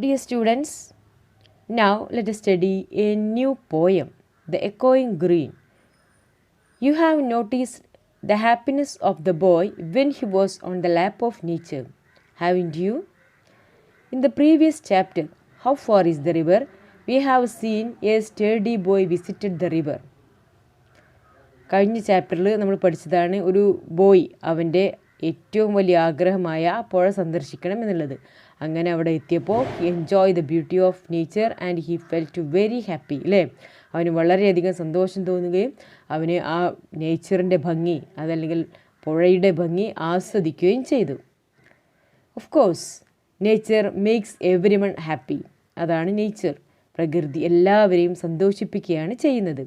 Dear students, now let us study a new poem, The Echoing Green. You have noticed the happiness of the boy when he was on the lap of nature, haven't you? In the previous chapter, How Far is the River? We have seen a sturdy boy visited the river. കഴിഞ്ഞ ചാപ്റ്ററിൽ നമ്മൾ പഠിച്ചതാണ് ഒരു boy അവൻ്റെ ഏറ്റവും വലിയ ആഗ്രഹമായ പുഴ സന്ദർശിക്കണം എന്നുള്ളത്. അങ്ങനെ അവിടെ എത്തിയപ്പോൾ he enjoy the beauty of nature and he felt very happy അല്ലേ. അവന് വളരെയധികം സന്തോഷം തോന്നുകയും അവന് ആ നേച്ചറിൻ്റെ ഭംഗി അതല്ലെങ്കിൽ പുഴയുടെ ഭംഗി ആസ്വദിക്കുകയും ചെയ്തു. Of course nature makes every one happy. അതാണ് നേച്ചർ. പ്രകൃതി എല്ലാവരെയും സന്തോഷിപ്പിക്കുകയാണ് ചെയ്യുന്നത്.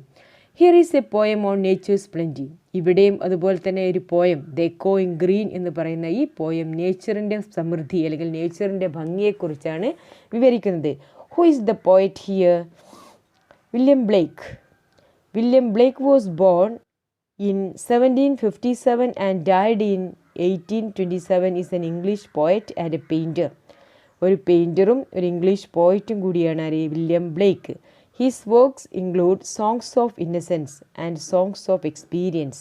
Here is a poem on natures plenty. ഇവിടെയും അതുപോലെ തന്നെ ഒരു പോയം ദ എക്കോയിങ് ഗ്രീൻ എന്ന് പറയുന്ന ഈ പോയം നേച്ചറിൻ്റെ സമൃദ്ധി അല്ലെങ്കിൽ നേച്ചറിൻ്റെ ഭംഗിയെക്കുറിച്ചാണ് വിവരിക്കുന്നത്. Who is the poet here? William Blake. William Blake was born in 1757 and died in 1827. Is N English poet and A painter. ഒരു പെയിൻറ്ററും ഒരു ഇംഗ്ലീഷ് പോയറ്റും കൂടിയാണ് ആര്? William Blake. His works include Songs of Innocence and Songs of Experience.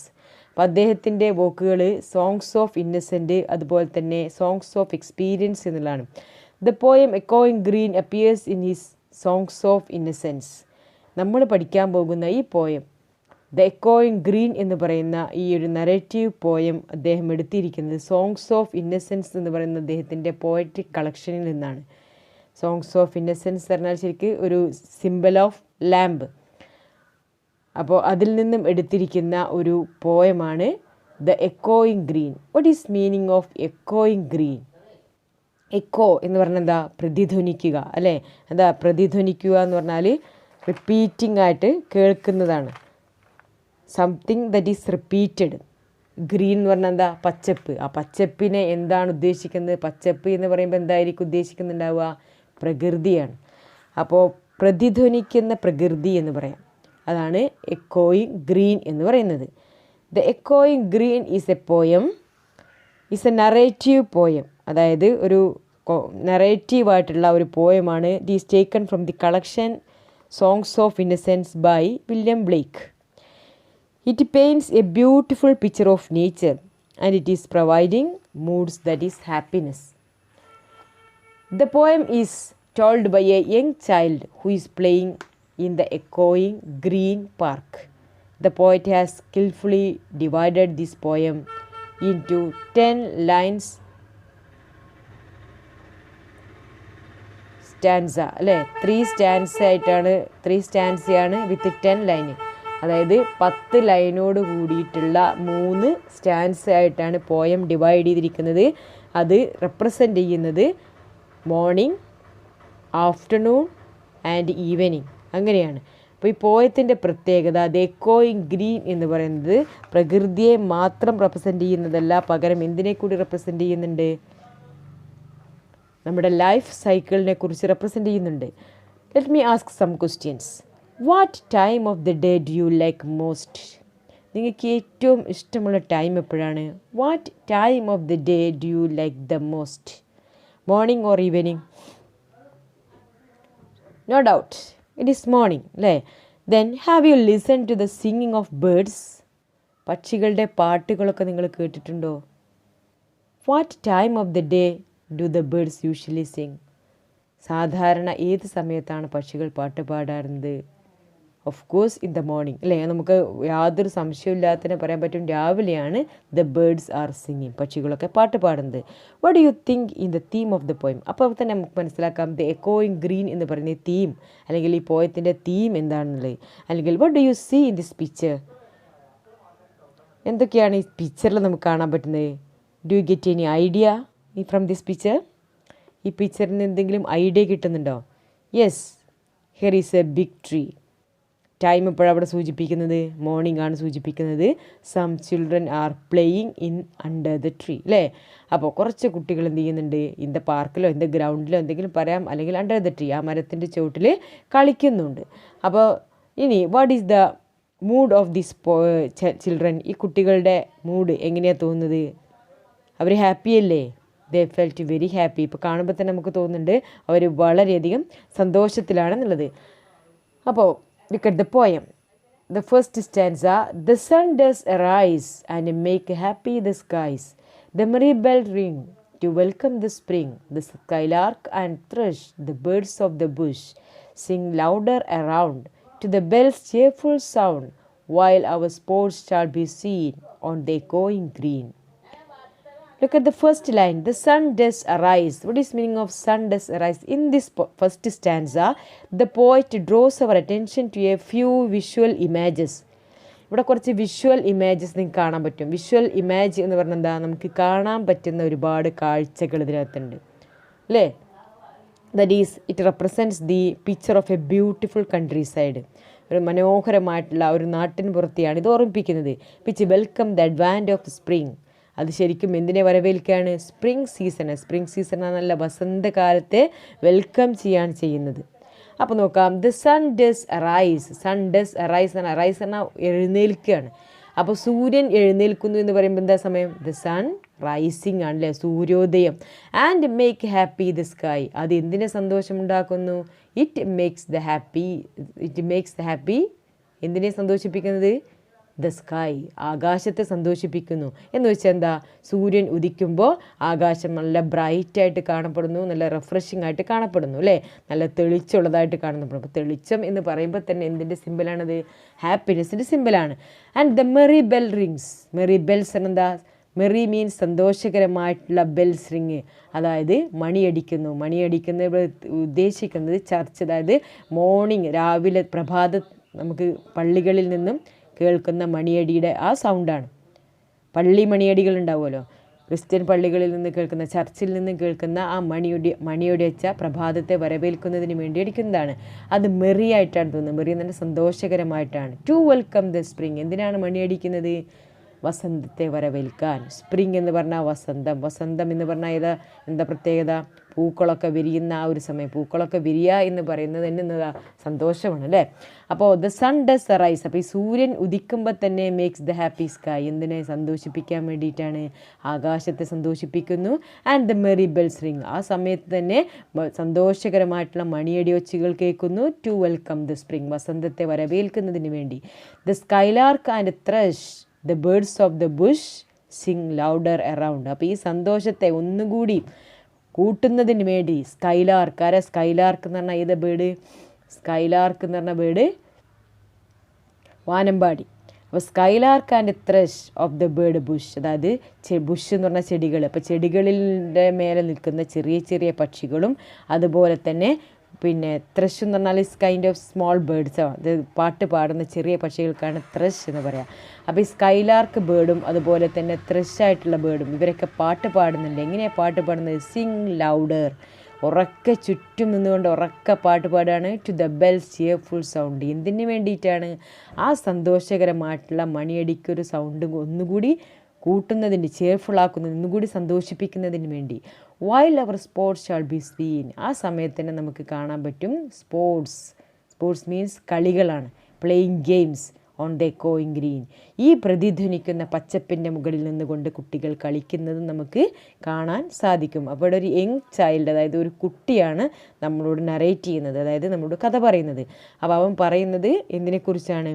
അപ്പോൾ അദ്ദേഹത്തിൻ്റെ വർക്കുകൾ songs of innocent അതുപോലെ തന്നെ songs of experience എന്നുള്ളതാണ്. ദ പോയം എക്കോയിങ് green appears in his songs of innocence. നമ്മൾ പഠിക്കാൻ പോകുന്ന ഈ പോയം ദ എക്കോയിങ് ഗ്രീൻ എന്ന് പറയുന്ന ഈ ഒരു നറേറ്റീവ് പോയം അദ്ദേഹം എടുത്തിരിക്കുന്നത് സോങ്സ് ഓഫ് ഇന്നസെൻസ് എന്ന് പറയുന്ന അദ്ദേഹത്തിൻ്റെ പോയട്രിക് കളക്ഷനിൽ നിന്നാണ്. സോങ്സ് ഓഫ് ഇന്നസെൻസ് പറഞ്ഞാൽ ശരിക്ക് ഒരു സിംബൽ ഓഫ് ലാമ്പ്. അപ്പോൾ അതിൽ നിന്നും എടുത്തിരിക്കുന്ന ഒരു പോയമാണ് ദ എക്കോയിങ് green. What is meaning of എക്കോയിങ് ഗ്രീൻ? എക്കോ എന്ന് പറഞ്ഞാൽ എന്താ? പ്രതിധ്വനിക്കുക അല്ലേ. എന്താ പ്രതിധ്വനിക്കുക എന്ന് പറഞ്ഞാൽ റിപ്പീറ്റിംഗ് ആയിട്ട് കേൾക്കുന്നതാണ്. Something that is repeated. Green എന്ന് പറഞ്ഞാൽ എന്താ? പച്ചപ്പ്. ആ പച്ചപ്പിനെ എന്താണ് ഉദ്ദേശിക്കുന്നത്? പച്ചപ്പ് എന്ന് പറയുമ്പോൾ എന്തായിരിക്കും ഉദ്ദേശിക്കുന്നുണ്ടാവുക? പ്രകൃതിയാണ്. അപ്പോൾ പ്രതിധ്വനിക്കുന്ന പ്രകൃതി എന്ന് പറയാം. അതാണ് എക്കോയിങ് ഗ്രീൻ എന്ന് പറയുന്നത്. ദ എക്കോയിങ് green is a poem, is a narrative poem. അതായത് ഒരു നറേറ്റീവായിട്ടുള്ള ഒരു പോയമാണ്. It is taken from the collection songs of innocence by William Blake. It paints a beautiful picture of nature and it is providing moods that is happiness. The poem is told by a young child who is playing in the echoing green park. The poet has skillfully divided this poem into 10 lines stanza അല്ലേ. 3 stanzയാണ് വിത്ത് 10 line. അതായത് 10 ലൈനോട് കൂടിയിട്ടുള്ള 3 stanza ആയിട്ടാണ് poem divide ചെയ്തിരിക്കുന്നത്. അത് represent ചെയ്യുന്നത് morning, afternoon and evening അങ്ങനെയാണ്. അപ്പോൾ ഈ പോയത്തിൻ്റെ പ്രത്യേകത ദ എക്കോയിങ് ഗ്രീൻ എന്ന് പറയുന്നത് പ്രകൃതിയെ മാത്രം റെപ്രസെൻ്റ് ചെയ്യുന്നതല്ല, പകരം എന്തിനെ കൂടി റെപ്രസെൻ്റ് ചെയ്യുന്നുണ്ട്? നമ്മുടെ ലൈഫ് സൈക്കിളിനെ കുറിച്ച് റെപ്രസെൻ്റ് ചെയ്യുന്നുണ്ട്. Let me ask some questions. What time of the day do you like most? നിങ്ങൾക്ക് ഏറ്റവും ഇഷ്ടമുള്ള ടൈം എപ്പോഴാണ്? What time of the day do you like the most? Morning or evening? No doubt it is morning അല്ലേ. Then have you listen to the singing of birds? പക്ഷികളുടെ പാട്ടുകളൊക്കെ നിങ്ങൾ കേട്ടിട്ടുണ്ടോ? What time of the day do the birds usually sing? സാധാരണ ഏത് സമയത്താണ് പക്ഷികൾ പാട്ട് പാടാറുണ്ട്? Of course in the morning അല്ലേ. നമുക്ക് യാതൊരു സംശയമില്ലാത്തതിനെ പറയാൻ പറ്റും രാവിലെയാണ് ദ ബേർഡ്സ് ആർ സിംഗിങ്, പക്ഷികളൊക്കെ പാട്ട് പാടുന്നത്. What do you think in the theme of the poem? അപ്പോൾ തന്നെ നമുക്ക് മനസ്സിലാക്കാം ദ എക്കോയിങ് ഗ്രീൻ എന്ന് പറയുന്ന തീം അല്ലെങ്കിൽ ഈ പോയത്തിൻ്റെ തീം എന്താണെന്നുള്ളത്. അല്ലെങ്കിൽ what do you see in this picture? എന്തൊക്കെയാണ് ഈ പിക്ചറിൽ നമുക്ക് കാണാൻ പറ്റുന്നത്? Do you get any idea from this picture? ഈ പിക്ചറിൽ നിന്ന് എന്തെങ്കിലും ഐഡിയ കിട്ടുന്നുണ്ടോ? Yes, here is a big tree. Time എപ്പോഴവിടെ സൂചിപ്പിക്കുന്നത്? മോർണിംഗ് ആണ് സൂചിപ്പിക്കുന്നത്. Some children are playing in under the tree അല്ലേ. അപ്പോൾ കുറച്ച് കുട്ടികൾ എന്ത് ചെയ്യുന്നുണ്ട്? ഇൻ ദ പാർക്കിലോ ഇൻ ദ ഗ്രൗണ്ടിലോ എന്തെങ്കിലും പറയാം, അല്ലെങ്കിൽ അണ്ടർ ദ ട്രീ ആ മരത്തിൻ്റെ ചുവട്ടിൽ കളിക്കുന്നുണ്ട്. അപ്പോൾ ഇനി what is the mood off this children? ഈ കുട്ടികളുടെ മൂഡ് എങ്ങനെയാണ് തോന്നുന്നത്? അവർ ഹാപ്പിയല്ലേ? ദേ ഫെൽറ്റ് വെരി ഹാപ്പി. ഇപ്പോൾ കാണുമ്പോൾ തന്നെ നമുക്ക് തോന്നുന്നുണ്ട് അവർ വളരെയധികം സന്തോഷത്തിലാണെന്നുള്ളത്. അപ്പോൾ look at the poem. The first stanza, the sun does arise and make happy the skies. The merry bell ring to welcome the spring. The skylark and thrush, the birds of the bush, sing louder around to the bell's cheerful sound, while our sports shall be seen on the echoing green. Look at the first line. The sun does arise. What is meaning of sun does arise? In this first stanza, the poet draws our attention to a few visual images. ഇവിടെ കുറച്ച് visual images നിങ്ങൾക്ക് കാണാൻ പറ്റും. Visual image എന്ന് പറഞ്ഞാൽ എന്താ, നമുക്ക് കാണാൻ പറ്റുന്ന ഒരുപാട് കാഴ്ചകൾ ഇതിനകത്തുണ്ട് അല്ലേ. That is it represents the picture of a beautiful countryside. ഒരു മനോഹരമായിട്ടുള്ള ഒരു നാട്ടിൻ പുറത്തെയാണ് ഇത് ഓർമ്മിപ്പിക്കുന്നത്. Pitch welcome the advent of spring. അത് ശരിക്കും എന്തിനെ വരവേൽക്കുകയാണ്? Spring season. സ്പ്രിങ് സീസൺ നല്ല വസന്തകാലത്തെ വെൽക്കം ചെയ്യാൻ ചെയ്യുന്നത്. അപ്പോൾ നോക്കാം. The sun does arise. Sun does arise ആണ്. അറൈസ് എന്നാൽ എഴുന്നേൽക്കുകയാണ്. അപ്പോൾ സൂര്യൻ എഴുന്നേൽക്കുന്നു എന്ന് പറയുമ്പോൾ എന്താ സമയം? ദ സൺ റൈസിങ് ആണല്ലേ, സൂര്യോദയം. And make happy the sky. അത് എന്തിനെ സന്തോഷമുണ്ടാക്കുന്നു? It makes the happy. എന്തിനെ സന്തോഷിപ്പിക്കുന്നത്? ദ സ്കൈ, ആകാശത്തെ സന്തോഷിപ്പിക്കുന്നു. എന്ന് വെച്ചാൽ എന്താ, സൂര്യൻ ഉദിക്കുമ്പോൾ ആകാശം നല്ല ബ്രൈറ്റായിട്ട് കാണപ്പെടുന്നു, നല്ല റിഫ്രഷിംഗ് ആയിട്ട് കാണപ്പെടുന്നു അല്ലേ, നല്ല തെളിച്ചുള്ളതായിട്ട് കാണപ്പെടുന്നു. അപ്പോൾ തെളിച്ചം എന്ന് പറയുമ്പോൾ തന്നെ എന്തിൻ്റെ സിമ്പിളാണത്? ഹാപ്പിനെസ്സിൻ്റെ സിമ്പിളാണ്. And the merry bell rings. Merry bells എന്താ? മെറി മീൻസ് സന്തോഷകരമായിട്ടുള്ള ബെൽസ് റിങ്, അതായത് മണിയടിക്കുന്നു. മണിയടിക്കുന്നത് ഉദ്ദേശിക്കുന്നത് ചർച്ച്, അതായത് മോർണിംഗ്, രാവിലെ നമുക്ക് പള്ളികളിൽ നിന്നും കേൾക്കുന്ന മണിയടിയുടെ ആ സൗണ്ടാണ്. പള്ളി മണിയടികൾ ഉണ്ടാവുമല്ലോ, ക്രിസ്ത്യൻ പള്ളികളിൽ നിന്ന് കേൾക്കുന്ന, ചർച്ചിൽ നിന്ന് കേൾക്കുന്ന ആ മണിയൊടിച്ച പ്രഭാതത്തെ വരവേൽക്കുന്നതിന് വേണ്ടി അടിക്കുന്നതാണ്. അത് മെറി ആയിട്ടാണ് തോന്നുന്നത്. മെറി എന്ന് പറഞ്ഞാൽ സന്തോഷകരമായിട്ടാണ്. To welcome the spring. എന്തിനാണ് മണിയടിക്കുന്നത്? വസന്തത്തെ വരവേൽക്കാൻ. സ്പ്രിങ് എന്ന് പറഞ്ഞാൽ വസന്തം. വസന്തം എന്ന് പറഞ്ഞാൽ എന്താ പ്രത്യേകത? പൂക്കളൊക്കെ വിരിയുന്ന ആ ഒരു സമയം. പൂക്കളൊക്കെ വിരിയുക എന്ന് പറയുന്നത് തന്നെ എന്നതാ, സന്തോഷമാണ് അല്ലേ. അപ്പോൾ ദ സൺ ഡസ് അറൈസ്. അപ്പോൾ ഈ സൂര്യൻ ഉദിക്കുമ്പോൾ തന്നെ മേക്സ് ദ ഹാപ്പി സ്കൈ. എന്തിനെ സന്തോഷിപ്പിക്കാൻ വേണ്ടിയിട്ടാണ്? ആകാശത്തെ സന്തോഷിപ്പിക്കുന്നു. And the merry bells ring. ആ സമയത്ത് തന്നെ സന്തോഷകരമായിട്ടുള്ള മണിയടിയൊച്ചകൾ കേൾക്കുന്നു. To welcome the spring. വസന്തത്തെ വരവേൽക്കുന്നതിന് വേണ്ടി. The skylark and thrush, the birds of the bush, sing louder around. അപ്പോൾ ഈ സന്തോഷത്തെ ഒന്നുകൂടി കൂട്ടുന്നതിന് വേണ്ടി സ്കൈലാർക്ക്. ആരാ സ്കൈലാർക്ക് എന്ന് പറഞ്ഞാൽ? ഏത് ബേർഡ്? സ്കൈലാർക്ക് എന്ന് പറഞ്ഞ ബേർഡ് വാനമ്പാടി. അപ്പോൾ skylark and thrush of the bird Bush, അതായത് ബുഷ് എന്ന് പറഞ്ഞാൽ ചെടികൾ. അപ്പോൾ ചെടികളിൻ്റെ മേലെ നിൽക്കുന്ന ചെറിയ ചെറിയ പക്ഷികളും, അതുപോലെ തന്നെ ത്രഷ് എന്ന് പറഞ്ഞാൽ is kind of small birds. അത് പാട്ട് പാടുന്ന ചെറിയ പക്ഷികൾക്കാണ് ത്രഷ് എന്ന് പറയാം. അപ്പോൾ ഈ സ്കൈലാർക്ക് ബേർഡും അതുപോലെ തന്നെ ത്രഷ് ആയിട്ടുള്ള ബേർഡും ഇവരൊക്കെ പാട്ട് പാടുന്നുണ്ട്. എങ്ങനെയാണ് പാട്ട് പാടുന്നത്? Sing louder. ഉറക്കെ ചുറ്റും നിന്നുകൊണ്ട് ഉറക്കെ പാട്ട് പാടുകയാണ്. To the bells cheerful sound. എന്തിനു വേണ്ടിയിട്ടാണ്? ആ സന്തോഷകരമായിട്ടുള്ള മണിയടിക്കൊരു സൗണ്ട് ഒന്നുകൂടി കൂട്ടുന്നതിന്, ചെയർഫുള്ളാക്കുന്നതിന്, ഒന്നുകൂടി സന്തോഷിപ്പിക്കുന്നതിന് വേണ്ടി. While our sports shall be seen. ആ സമയത്ത് തന്നെ നമുക്ക് കാണാൻ പറ്റും സ്പോർട്സ് മീൻസ് കളികളാണ്. പ്ലേയിങ് ഗെയിംസ് ഓൺ ദ എക്കോയിങ് ഗ്രീൻ. ഈ പ്രതിധ്വനിക്കുന്ന പച്ചപ്പിൻ്റെ മുകളിൽ നിന്നുകൊണ്ട് കുട്ടികൾ കളിക്കുന്നതും നമുക്ക് കാണാൻ സാധിക്കും. അപ്പോൾ ഒരു യങ് ചൈൽഡ്, അതായത് ഒരു കുട്ടിയാണ് നമ്മളോട് നറേറ്റ് ചെയ്യുന്നത്, അതായത് നമ്മളോട് കഥ പറയുന്നത്. അപ്പോൾ അവൻ പറയുന്നത് എന്തിനെക്കുറിച്ചാണ്?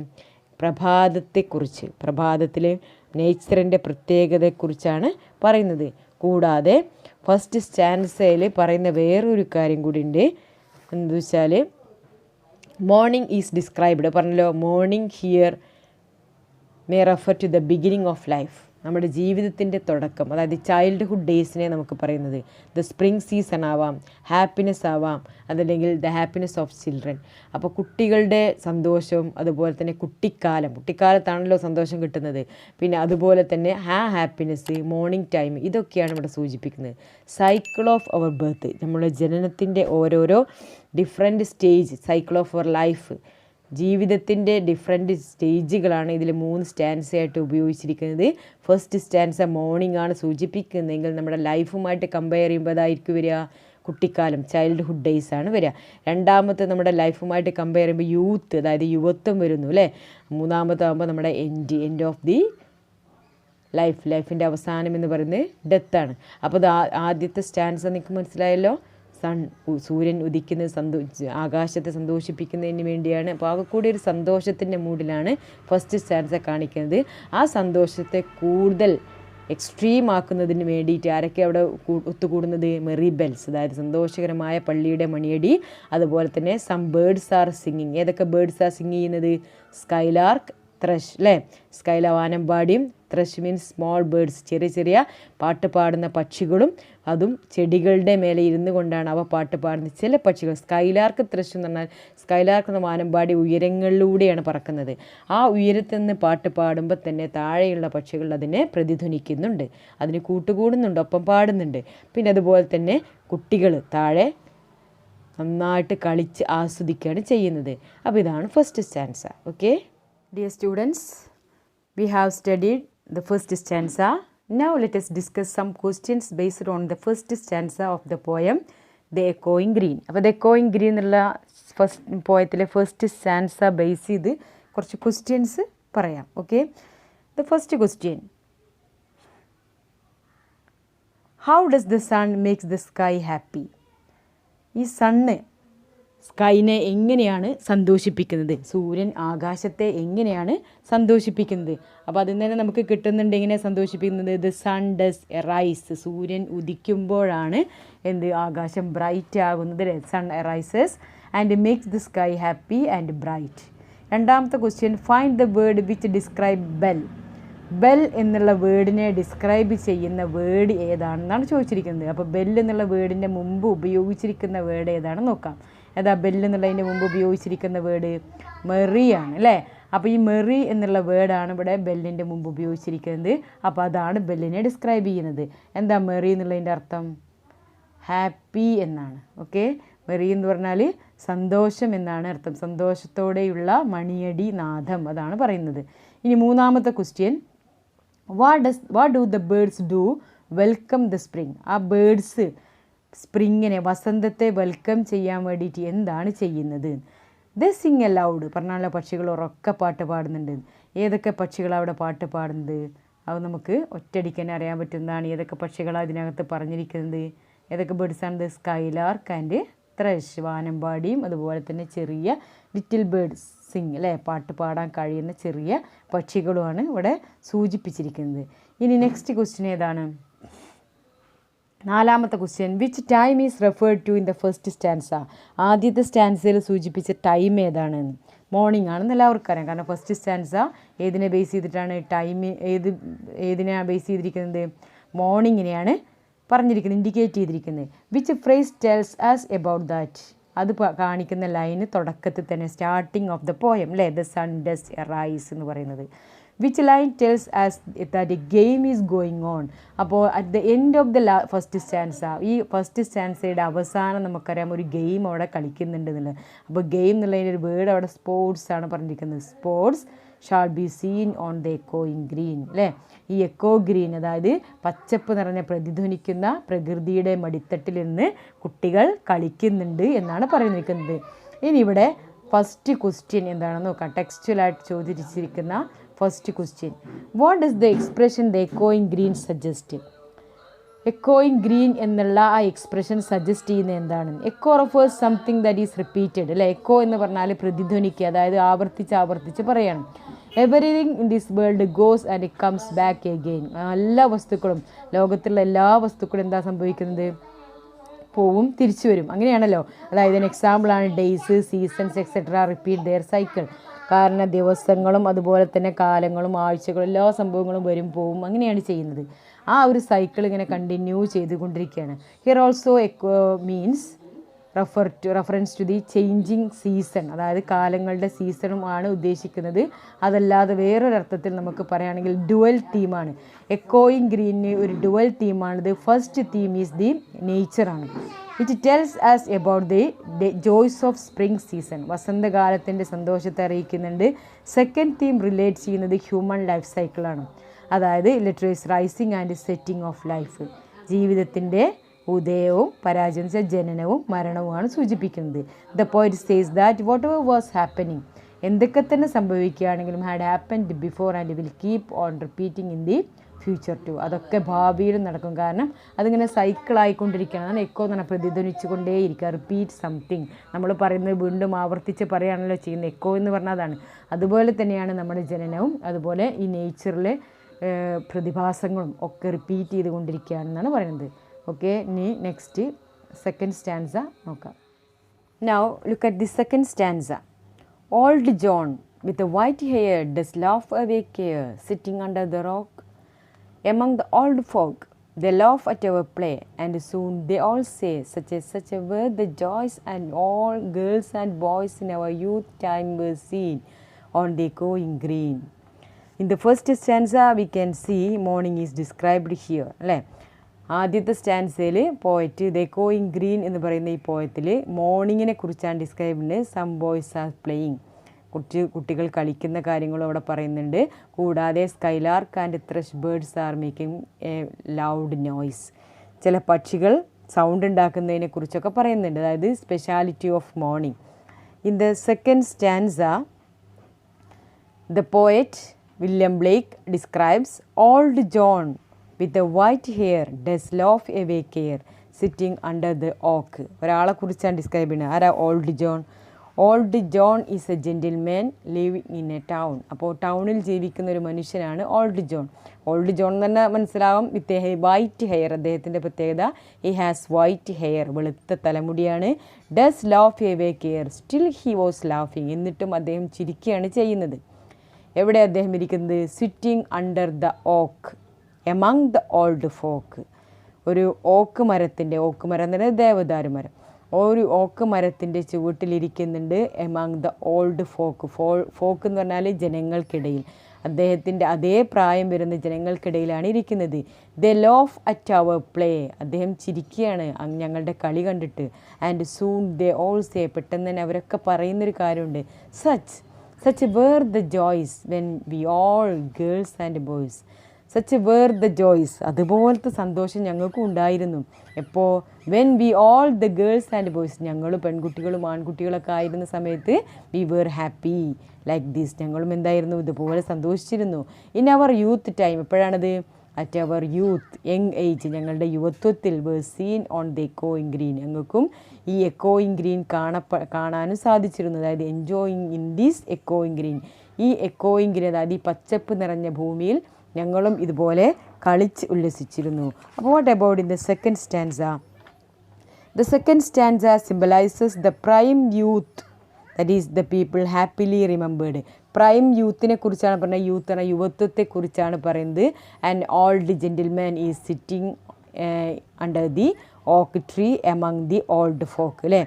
പ്രഭാതത്തെക്കുറിച്ച്, പ്രഭാതത്തിലെ നേച്ചറിൻ്റെ പ്രത്യേകതയെക്കുറിച്ചാണ് പറയുന്നത്. കൂടാതെ ഫസ്റ്റ് സ്റ്റാൻസയിൽ പറയുന്ന വേറൊരു കാര്യം കൂടി ഉണ്ട്. എന്താ വെച്ചാൽ മോർണിംഗ് ഈസ് ഡിസ്ക്രൈബ്ഡ്. പറഞ്ഞല്ലോ, morning here may refer to the beginning of life. നമ്മുടെ ജീവിതത്തിൻ്റെ തുടക്കം, അതായത് ചൈൽഡ്ഹുഡ് ഡേയ്സിനെ നമുക്ക് പറയുന്നത്. ദ സ്പ്രിങ് സീസൺ ആവാം, ഹാപ്പിനെസ് ആവാം, അതല്ലെങ്കിൽ ദ ഹാപ്പിനെസ് ഓഫ് ചിൽഡ്രൻ. അപ്പോൾ കുട്ടികളുടെ സന്തോഷവും അതുപോലെ തന്നെ കുട്ടിക്കാലത്താണല്ലോ സന്തോഷം കിട്ടുന്നത്. പിന്നെ അതുപോലെ തന്നെ ഹാപ്പിനെസ്, മോർണിംഗ് ടൈം, ഇതൊക്കെയാണ് ഇവിടെ സൂചിപ്പിക്കുന്നത്. സൈക്കിൾ ഓഫ് അവർ ബർത്ത്, നമ്മുടെ ജനനത്തിൻ്റെ ഓരോരോ different stage, cycle of our life, ജീവിതത്തിൻ്റെ ഡിഫറെൻറ്റ് സ്റ്റേജുകളാണ് ഇതിൽ 3 സ്റ്റാൻസയായിട്ട് ഉപയോഗിച്ചിരിക്കുന്നത്. ഫസ്റ്റ് സ്റ്റാൻസ മോർണിംഗ് ആണ് സൂചിപ്പിക്കുന്നതെങ്കിൽ നമ്മുടെ ലൈഫുമായിട്ട് കമ്പയർ ചെയ്യുമ്പോൾ അതായിരിക്കും വരിക കുട്ടിക്കാലം, ചൈൽഡ്ഹുഡ് ഡേയ്സ് ആണ് വരിക. രണ്ടാമത്തെ നമ്മുടെ ലൈഫുമായിട്ട് കമ്പയർ ചെയ്യുമ്പോൾ യൂത്ത്, അതായത് യുവത്വം വരുന്നു അല്ലേ. മൂന്നാമത്തെ ആകുമ്പോൾ നമ്മുടെ എൻഡ് ഓഫ് ദി ലൈഫിൻ്റെ അവസാനം എന്ന് പറയുന്നത് ഡെത്താണ്. അപ്പോൾ അത് ആദ്യത്തെ സ്റ്റാൻസ നിങ്ങൾക്ക് മനസ്സിലായല്ലോ. സൂര്യൻ ഉദിക്കുന്നത് ആകാശത്തെ സന്തോഷിപ്പിക്കുന്നതിന് വേണ്ടിയാണ്. അപ്പോൾ ആകെ കൂടി ഒരു സന്തോഷത്തിൻ്റെ മൂഡിലാണ് ഫസ്റ്റ് സ്റ്റാൻസ കാണിക്കുന്നത്. ആ സന്തോഷത്തെ കൂടുതൽ എക്സ്ട്രീം ആക്കുന്നതിന് വേണ്ടിയിട്ട് ആരൊക്കെ അവിടെ ഒത്തുകൂടുന്നത്? മെറി ബെൽസ്, അതായത് സന്തോഷകരമായ പള്ളിയുടെ മണിയടി. അതുപോലെ തന്നെ സം ബേർഡ്സ് ആർ സിംഗിങ്. ഏതൊക്കെ ബേർഡ്സ് ആർ സിംഗ് ചെയ്യുന്നത്? സ്കൈലാർക്ക്, ത്രഷ് അല്ലേ. സ്കൈല വാനമ്പാടിയും, ത്രഷ് മീൻസ് സ്മോൾ ബേർഡ്സ്, ചെറിയ ചെറിയ പാട്ട് പാടുന്ന പക്ഷികളും. അതും ചെടികളുടെ മേലെ ഇരുന്ന് കൊണ്ടാണ് അവ പാട്ട് പാടുന്നത്. ചില പക്ഷികൾ സ്കൈലാർക്ക്, ത്രഷ് എന്ന് പറഞ്ഞാൽ സ്കൈലാർക്ക് എന്ന വാനമ്പാടി ഉയരങ്ങളിലൂടെയാണ് പറക്കുന്നത്. ആ ഉയരത്തിൽ നിന്ന് പാട്ട് പാടുമ്പോൾ തന്നെ താഴെയുള്ള പക്ഷികൾ അതിനെ പ്രതിധ്വനിക്കുന്നുണ്ട്, അതിന് കൂട്ടുകൂടുന്നുണ്ട്, ഒപ്പം പാടുന്നുണ്ട്. പിന്നെ അതുപോലെ തന്നെ കുട്ടികൾ താഴെ നന്നായിട്ട് കളിച്ച് ആസ്വദിക്കുകയാണ് ചെയ്യുന്നത്. അപ്പോൾ ഇതാണ് first stanza. Okay dear students, we have studied the first stanza. Now let us discuss some questions based on the first stanza of the poem The Echoing Green. അപ്പോൾ The Echoing Green എന്നുള്ള പോയത്തിലെ first stanza base ചെയ്ത് കുറച്ച് questions പറയാം. Okay, the first question: how does the sun makes the sky happy? ഈ sun സ്കൈനെ എങ്ങനെയാണ് സന്തോഷിപ്പിക്കുന്നത്? സൂര്യൻ ആകാശത്തെ എങ്ങനെയാണ് സന്തോഷിപ്പിക്കുന്നത്? അപ്പോൾ അതിൽ തന്നെ നമുക്ക് കിട്ടുന്നുണ്ട് എങ്ങനെ സന്തോഷിപ്പിക്കുന്നത്? The sun does arise. സൂര്യൻ ഉദിക്കുമ്പോഴാണ് ആകാശം ബ്രൈറ്റ് ആകുന്നത്. Sun arises and makes the sky happy and bright. രണ്ടാമത്തെ question: find the word which describe bell. Bell എന്നുള്ള വേർഡിനെ ഡിസ്ക്രൈബ് ചെയ്യുന്ന വേർഡ് ഏതാണെന്നാണ് ചോദിച്ചിരിക്കുന്നത്. അപ്പോൾ ബെൽ എന്നുള്ള വേർഡിൻ്റെ മുമ്പ് ഉപയോഗിച്ചിരിക്കുന്ന വേർഡ് ഏതാണെന്ന് നോക്കാം. ഏതാ ബെല്ല് എന്നുള്ളതിൻ്റെ മുമ്പ് ഉപയോഗിച്ചിരിക്കുന്ന വേർഡ്? മെറിയാണ് അല്ലേ. അപ്പോൾ ഈ മെറി എന്നുള്ള വേർഡാണ് ഇവിടെ ബെല്ലിൻ്റെ മുമ്പ് ഉപയോഗിച്ചിരിക്കുന്നത്. അപ്പോൾ അതാണ് ബെല്ലിനെ ഡിസ്ക്രൈബ് ചെയ്യുന്നത്. എന്താ മെറി എന്നുള്ളതിൻ്റെ അർത്ഥം? ഹാപ്പി എന്നാണ്. ഓക്കെ, മെറി എന്ന് പറഞ്ഞാൽ സന്തോഷം എന്നാണ് അർത്ഥം. സന്തോഷത്തോടെയുള്ള മണിയടി നാദം, അതാണ് പറയുന്നത്. ഇനി മൂന്നാമത്തെ question: what do the birds do welcome the spring? ആ ബേർഡ്സ് സ്പ്രിങ്ങിനെ, വസന്തത്തെ വെൽക്കം ചെയ്യാൻ വേണ്ടിയിട്ട് എന്താണ് ചെയ്യുന്നത്? ദ സിങ് അലൗഡ് പറഞ്ഞാലുള്ള പക്ഷികൾ ഉറക്കെ പാട്ട് പാടുന്നുണ്ട്. ഏതൊക്കെ പക്ഷികളാണ് അവിടെ പാട്ട് പാടുന്നത്? അത് നമുക്ക് ഒറ്റയടിക്ക് തന്നെ അറിയാൻ പറ്റുന്നതാണ്. ഏതൊക്കെ പക്ഷികളാണ് ഇതിനകത്ത് പറഞ്ഞിരിക്കുന്നത്? ഏതൊക്കെ ബേർഡ്സാണ്? സ്കൈലാർക്ക് ആൻഡ് ത്രഷ്, വാനമ്പാടിയും അതുപോലെ തന്നെ ചെറിയ ലിറ്റിൽ ബേർഡ്സ് സിങ് അല്ലേ, പാട്ട് പാടാൻ കഴിയുന്ന ചെറിയ പക്ഷികളുമാണ് ഇവിടെ സൂചിപ്പിച്ചിരിക്കുന്നത്. ഇനി നെക്സ്റ്റ് ക്വസ്റ്റ്യൻ ഏതാണ്? നാലാമത്തെ question: which time is referred to in the first stanza? ആദ്യത്തെ സ്റ്റാൻസയിൽ സൂചിപ്പിച്ച ടൈം ഏതാണ്? മോർണിംഗ് ആണെന്ന് എല്ലാവർക്കും അറിയാം. കാരണം ഫസ്റ്റ് സ്റ്റാൻസ ഏതിനെ ബേസ് ചെയ്തിട്ടാണ്? ഏതിനാണ് ബേസ് ചെയ്തിരിക്കുന്നത്? മോർണിംഗിനെയാണ് പറഞ്ഞിരിക്കുന്നത്, ഇൻഡിക്കേറ്റ് ചെയ്തിരിക്കുന്നത്. Which phrase tells us about that? അത് കാണിക്കുന്ന ലൈന് തുടക്കത്തിൽ തന്നെ, സ്റ്റാർട്ടിങ് ഓഫ് ദ പോയം അല്ലേ, ദ സൺ ഡസ് എറൈസ് എന്ന് പറയുന്നത്. Which line tells us that a game is going on? അപ്പോൾ at the end of the first stanza, ഈ ഫസ്റ്റ് സ്റ്റാൻസയുടെ അവസാനം നമുക്കറിയാം ഒരു ഗെയിം അവിടെ കളിക്കുന്നുണ്ട് എന്നുള്ളത്. അപ്പോൾ ഗെയിം എന്നുള്ളതിൻ്റെ ഒരു വേർഡ് അവിടെ സ്പോർട്സ് ആണ് പറഞ്ഞിരിക്കുന്നത്. Sports shall be seen on the എക്കോയിങ് ഗ്രീൻ അല്ലേ. ഈ എക്കോ ഗ്രീൻ, അതായത് പച്ചപ്പ് നിറഞ്ഞ പ്രതിധ്വനിക്കുന്ന പ്രകൃതിയുടെ മടിത്തട്ടിൽ നിന്ന് കുട്ടികൾ കളിക്കുന്നുണ്ട് എന്നാണ് പറഞ്ഞിരിക്കുന്നത്. ഇനി ഇവിടെ ഫസ്റ്റ് ക്വസ്റ്റ്യൻ എന്താണെന്ന് നോക്കാം. ടെക്സ്റ്റുവലായിട്ട് ചോദിച്ചിരിക്കുന്ന first question: what does the expression the എക്കോയിങ് ഗ്രീൻ സജസ്റ്റ്? എക്കോയിങ് ഗ്രീൻ എന്നുള്ള ആ എക്സ്പ്രഷൻ സജസ്റ്റ് ചെയ്യുന്നത് എന്താണ്? Echo refers something that is repeated അല്ലേ. എക്കോ എന്ന് പറഞ്ഞാൽ പ്രതിധ്വനിക്കുക, അതായത് ആവർത്തിച്ച് പറയണം. Everything in this world goes and it comes back again. എല്ലാ വസ്തുക്കളും, ലോകത്തുള്ള എല്ലാ വസ്തുക്കളും എന്താ സംഭവിക്കുന്നത്? പോവും തിരിച്ചു വരും, അങ്ങനെയാണല്ലോ. അതായത് ഒരു എക്സാമ്പിളാണ് days, seasons etcetera repeat their cycle. കാരണം ദിവസങ്ങളും അതുപോലെ തന്നെ കാലങ്ങളും ആഴ്ചകളും എല്ലാ സംഭവങ്ങളും വരും പോവും, അങ്ങനെയാണ് ചെയ്യുന്നത്. ആ ഒരു സൈക്കിൾ ഇങ്ങനെ കണ്ടിന്യൂ ചെയ്തുകൊണ്ടിരിക്കുകയാണ്. Here also means reference to the changing season, അതായത് കാലങ്ങളുടെ സീസണുമാണ് ഉദ്ദേശിക്കുന്നത്. അതല്ലാതെ വേറൊരർത്ഥത്തിൽ നമുക്ക് പറയുകയാണെങ്കിൽ ഡുവൽ തീമാണ്. എക്കോയിങ് ഗ്രീനിന് ഒരു ഡുവൽ തീമാണിത്. ഫസ്റ്റ് തീം ഈസ് ദി നേച്ചറാണ്. It tells us about the joys of spring season, വസന്തകാലത്തിൻ്റെ സന്തോഷത്തെ അറിയിക്കുന്നുണ്ട്. സെക്കൻഡ് തീം റിലേറ്റ് ചെയ്യുന്നത് ഹ്യൂമൻ ലൈഫ് സൈക്കിളാണ്, അതായത് literally rising and setting of life, ജീവിതത്തിൻ്റെ ഉദയവും പരാജയം ജനനവും മരണവുമാണ് സൂചിപ്പിക്കുന്നത്. The poet says that what ever was happening, എന്തൊക്കെ തന്നെ സംഭവിക്കുകയാണെങ്കിലും had happened before and will keep on repeating in the future too. അതൊക്കെ ഭാവിയിലും നടക്കും. കാരണം അതിങ്ങനെ സൈക്കിളായിക്കൊണ്ടിരിക്കുകയാണ്. അതാണ് എക്കോ എന്ന് പറഞ്ഞാൽ പ്രതിധ്വനിച്ചു കൊണ്ടേയിരിക്കുക. Repeat something. നമ്മൾ പറയുന്നത് വീണ്ടും ആവർത്തിച്ച് പറയുകയാണല്ലോ ചെയ്യുന്നത്. എക്കോ എന്ന് പറഞ്ഞാൽ അതാണ്. അതുപോലെ തന്നെയാണ് നമ്മുടെ ജനനവും അതുപോലെ ഈ നേച്ചറിലെ പ്രതിഭാസങ്ങളും ഒക്കെ റിപ്പീറ്റ് ചെയ്തുകൊണ്ടിരിക്കുകയാണെന്നാണ് പറയുന്നത്. ഓക്കെ, ഇനി നെക്സ്റ്റ് സെക്കൻഡ് സ്റ്റാൻസ നോക്കാം. Now look at the second stanza. Old John with the white hair does laugh away care, sitting under the rock. Among the old folk they laugh at our play, and soon they all say, such a were the joys, and all girls and boys in our youth time were seen on the echoing green. In the first stanza we can see morning is described here, അല്ലേ? ആദ്യത്തെ സ്റ്റാൻസയിൽ poet the എക്കോയിങ് green എന്ന് പറയുന്ന ഈ പോയത്തിൽ മോർണിങ്ങിനെ കുറിച്ചാണ് describe ചെയ്യുന്നത്. Some boys are playing, കുട്ടികൾ കളിക്കുന്ന കാര്യങ്ങളും അവിടെ പറയുന്നുണ്ട്. കൂടാതെ skylark and thrush birds are making A loud noise, ചില പക്ഷികൾ സൗണ്ട് ഉണ്ടാക്കുന്നതിനെ കുറിച്ചൊക്കെ പറയുന്നുണ്ട്. അതായത് speciality of morning. In the second stanza the poet William Blake describes old John with the white hair does laugh away care, sitting under the oak. ഒരാളെ കുറിച്ചാണ് describe ചെയ്യുന്നത്. ആരാ? Old John. Old John is A gentleman living in A town. അപ്പോൾ ടൗണിൽ ജീവിക്കുന്ന ഒരു മനുഷ്യനാണ് old John. Old John എന്ന് തന്നെ മനസ്സിലാവും. വിത്ത് വൈറ്റ് ഹെയർ, അദ്ദേഹത്തിൻ്റെ പ്രത്യേകത ഹി ഹാസ് വൈറ്റ് ഹെയർ, വെളുത്ത തലമുടിയാണ്. Does laugh away care, still he was ലാഫിങ്, എന്നിട്ടും അദ്ദേഹം ചിരിക്കുകയാണ് ചെയ്യുന്നത്. എവിടെ അദ്ദേഹം ഇരിക്കുന്നത്? Sitting under the oak among the old folk. ഒരു ഓക്ക് മരത്തിൻ്റെ, ഓക്ക് മരം എന്ന് പറയുന്നത് ദേവദാരു മരം, ഒരു ഓക്ക് മരത്തിൻ്റെ ചുവട്ടിലിരിക്കുന്നുണ്ട്. Among the old folk. Folk എന്ന് പറഞ്ഞാൽ ജനങ്ങൾക്കിടയിൽ, അദ്ദേഹത്തിൻ്റെ അതേ പ്രായം വരുന്ന ജനങ്ങൾക്കിടയിലാണ് ഇരിക്കുന്നത്. The laugh at our play, അദ്ദേഹം ചിരിക്കുകയാണ് ഞങ്ങളുടെ കളി കണ്ടിട്ട്. And soon they all say, പെട്ടെന്ന് തന്നെ അവരൊക്കെ പറയുന്നൊരു കാര്യമുണ്ട്. Such were the joys when we all girls and boys. Such were the joys, അതുപോലത്തെ സന്തോഷം ഞങ്ങൾക്കും ഉണ്ടായിരുന്നു. എപ്പോൾ? When we all the girls and boys, ഞങ്ങൾ പെൺകുട്ടികളും ആൺകുട്ടികളൊക്കെ ആയിരുന്ന സമയത്ത് V were happy like this, ഞങ്ങളും എന്തായിരുന്നു? ഇതുപോലെ സന്തോഷിച്ചിരുന്നു. ഇൻ അവർ യൂത്ത് ടൈം, എപ്പോഴാണത്? At our youth, young age, ഞങ്ങളുടെ യുവത്വത്തിൽ വേർ സീൻ ഓൺ ദ എക്കോയിങ് ഗ്രീൻ, ഞങ്ങൾക്കും ഈ എക്കോയിങ് ഗ്രീൻ കാണാനും സാധിച്ചിരുന്നു. അതായത് എൻജോയിങ് ഇൻ ദീസ് എക്കോയിങ് ഗ്രീൻ, ഈ എക്കോയിങ് ഗ്രീൻ, അതായത് ഈ പച്ചപ്പ് നിറഞ്ഞ ഭൂമിയിൽ ഞങ്ങളും ഇതുപോലെ കളിച്ച് ഉല്ലസിച്ചിരുന്നു. അപ്പോൾ what about in the second stanza? The second stanza symbolizes the prime youth, that is the people happily remembered. Prime യൂത്തിനെ കുറിച്ചാണ് പറഞ്ഞത്. യൂത്ത് എന്ന യുവത്വത്തെക്കുറിച്ചാണ് പറയുന്നത്. And old gentleman is sitting under the oak tree among the old folk, അല്ലേ?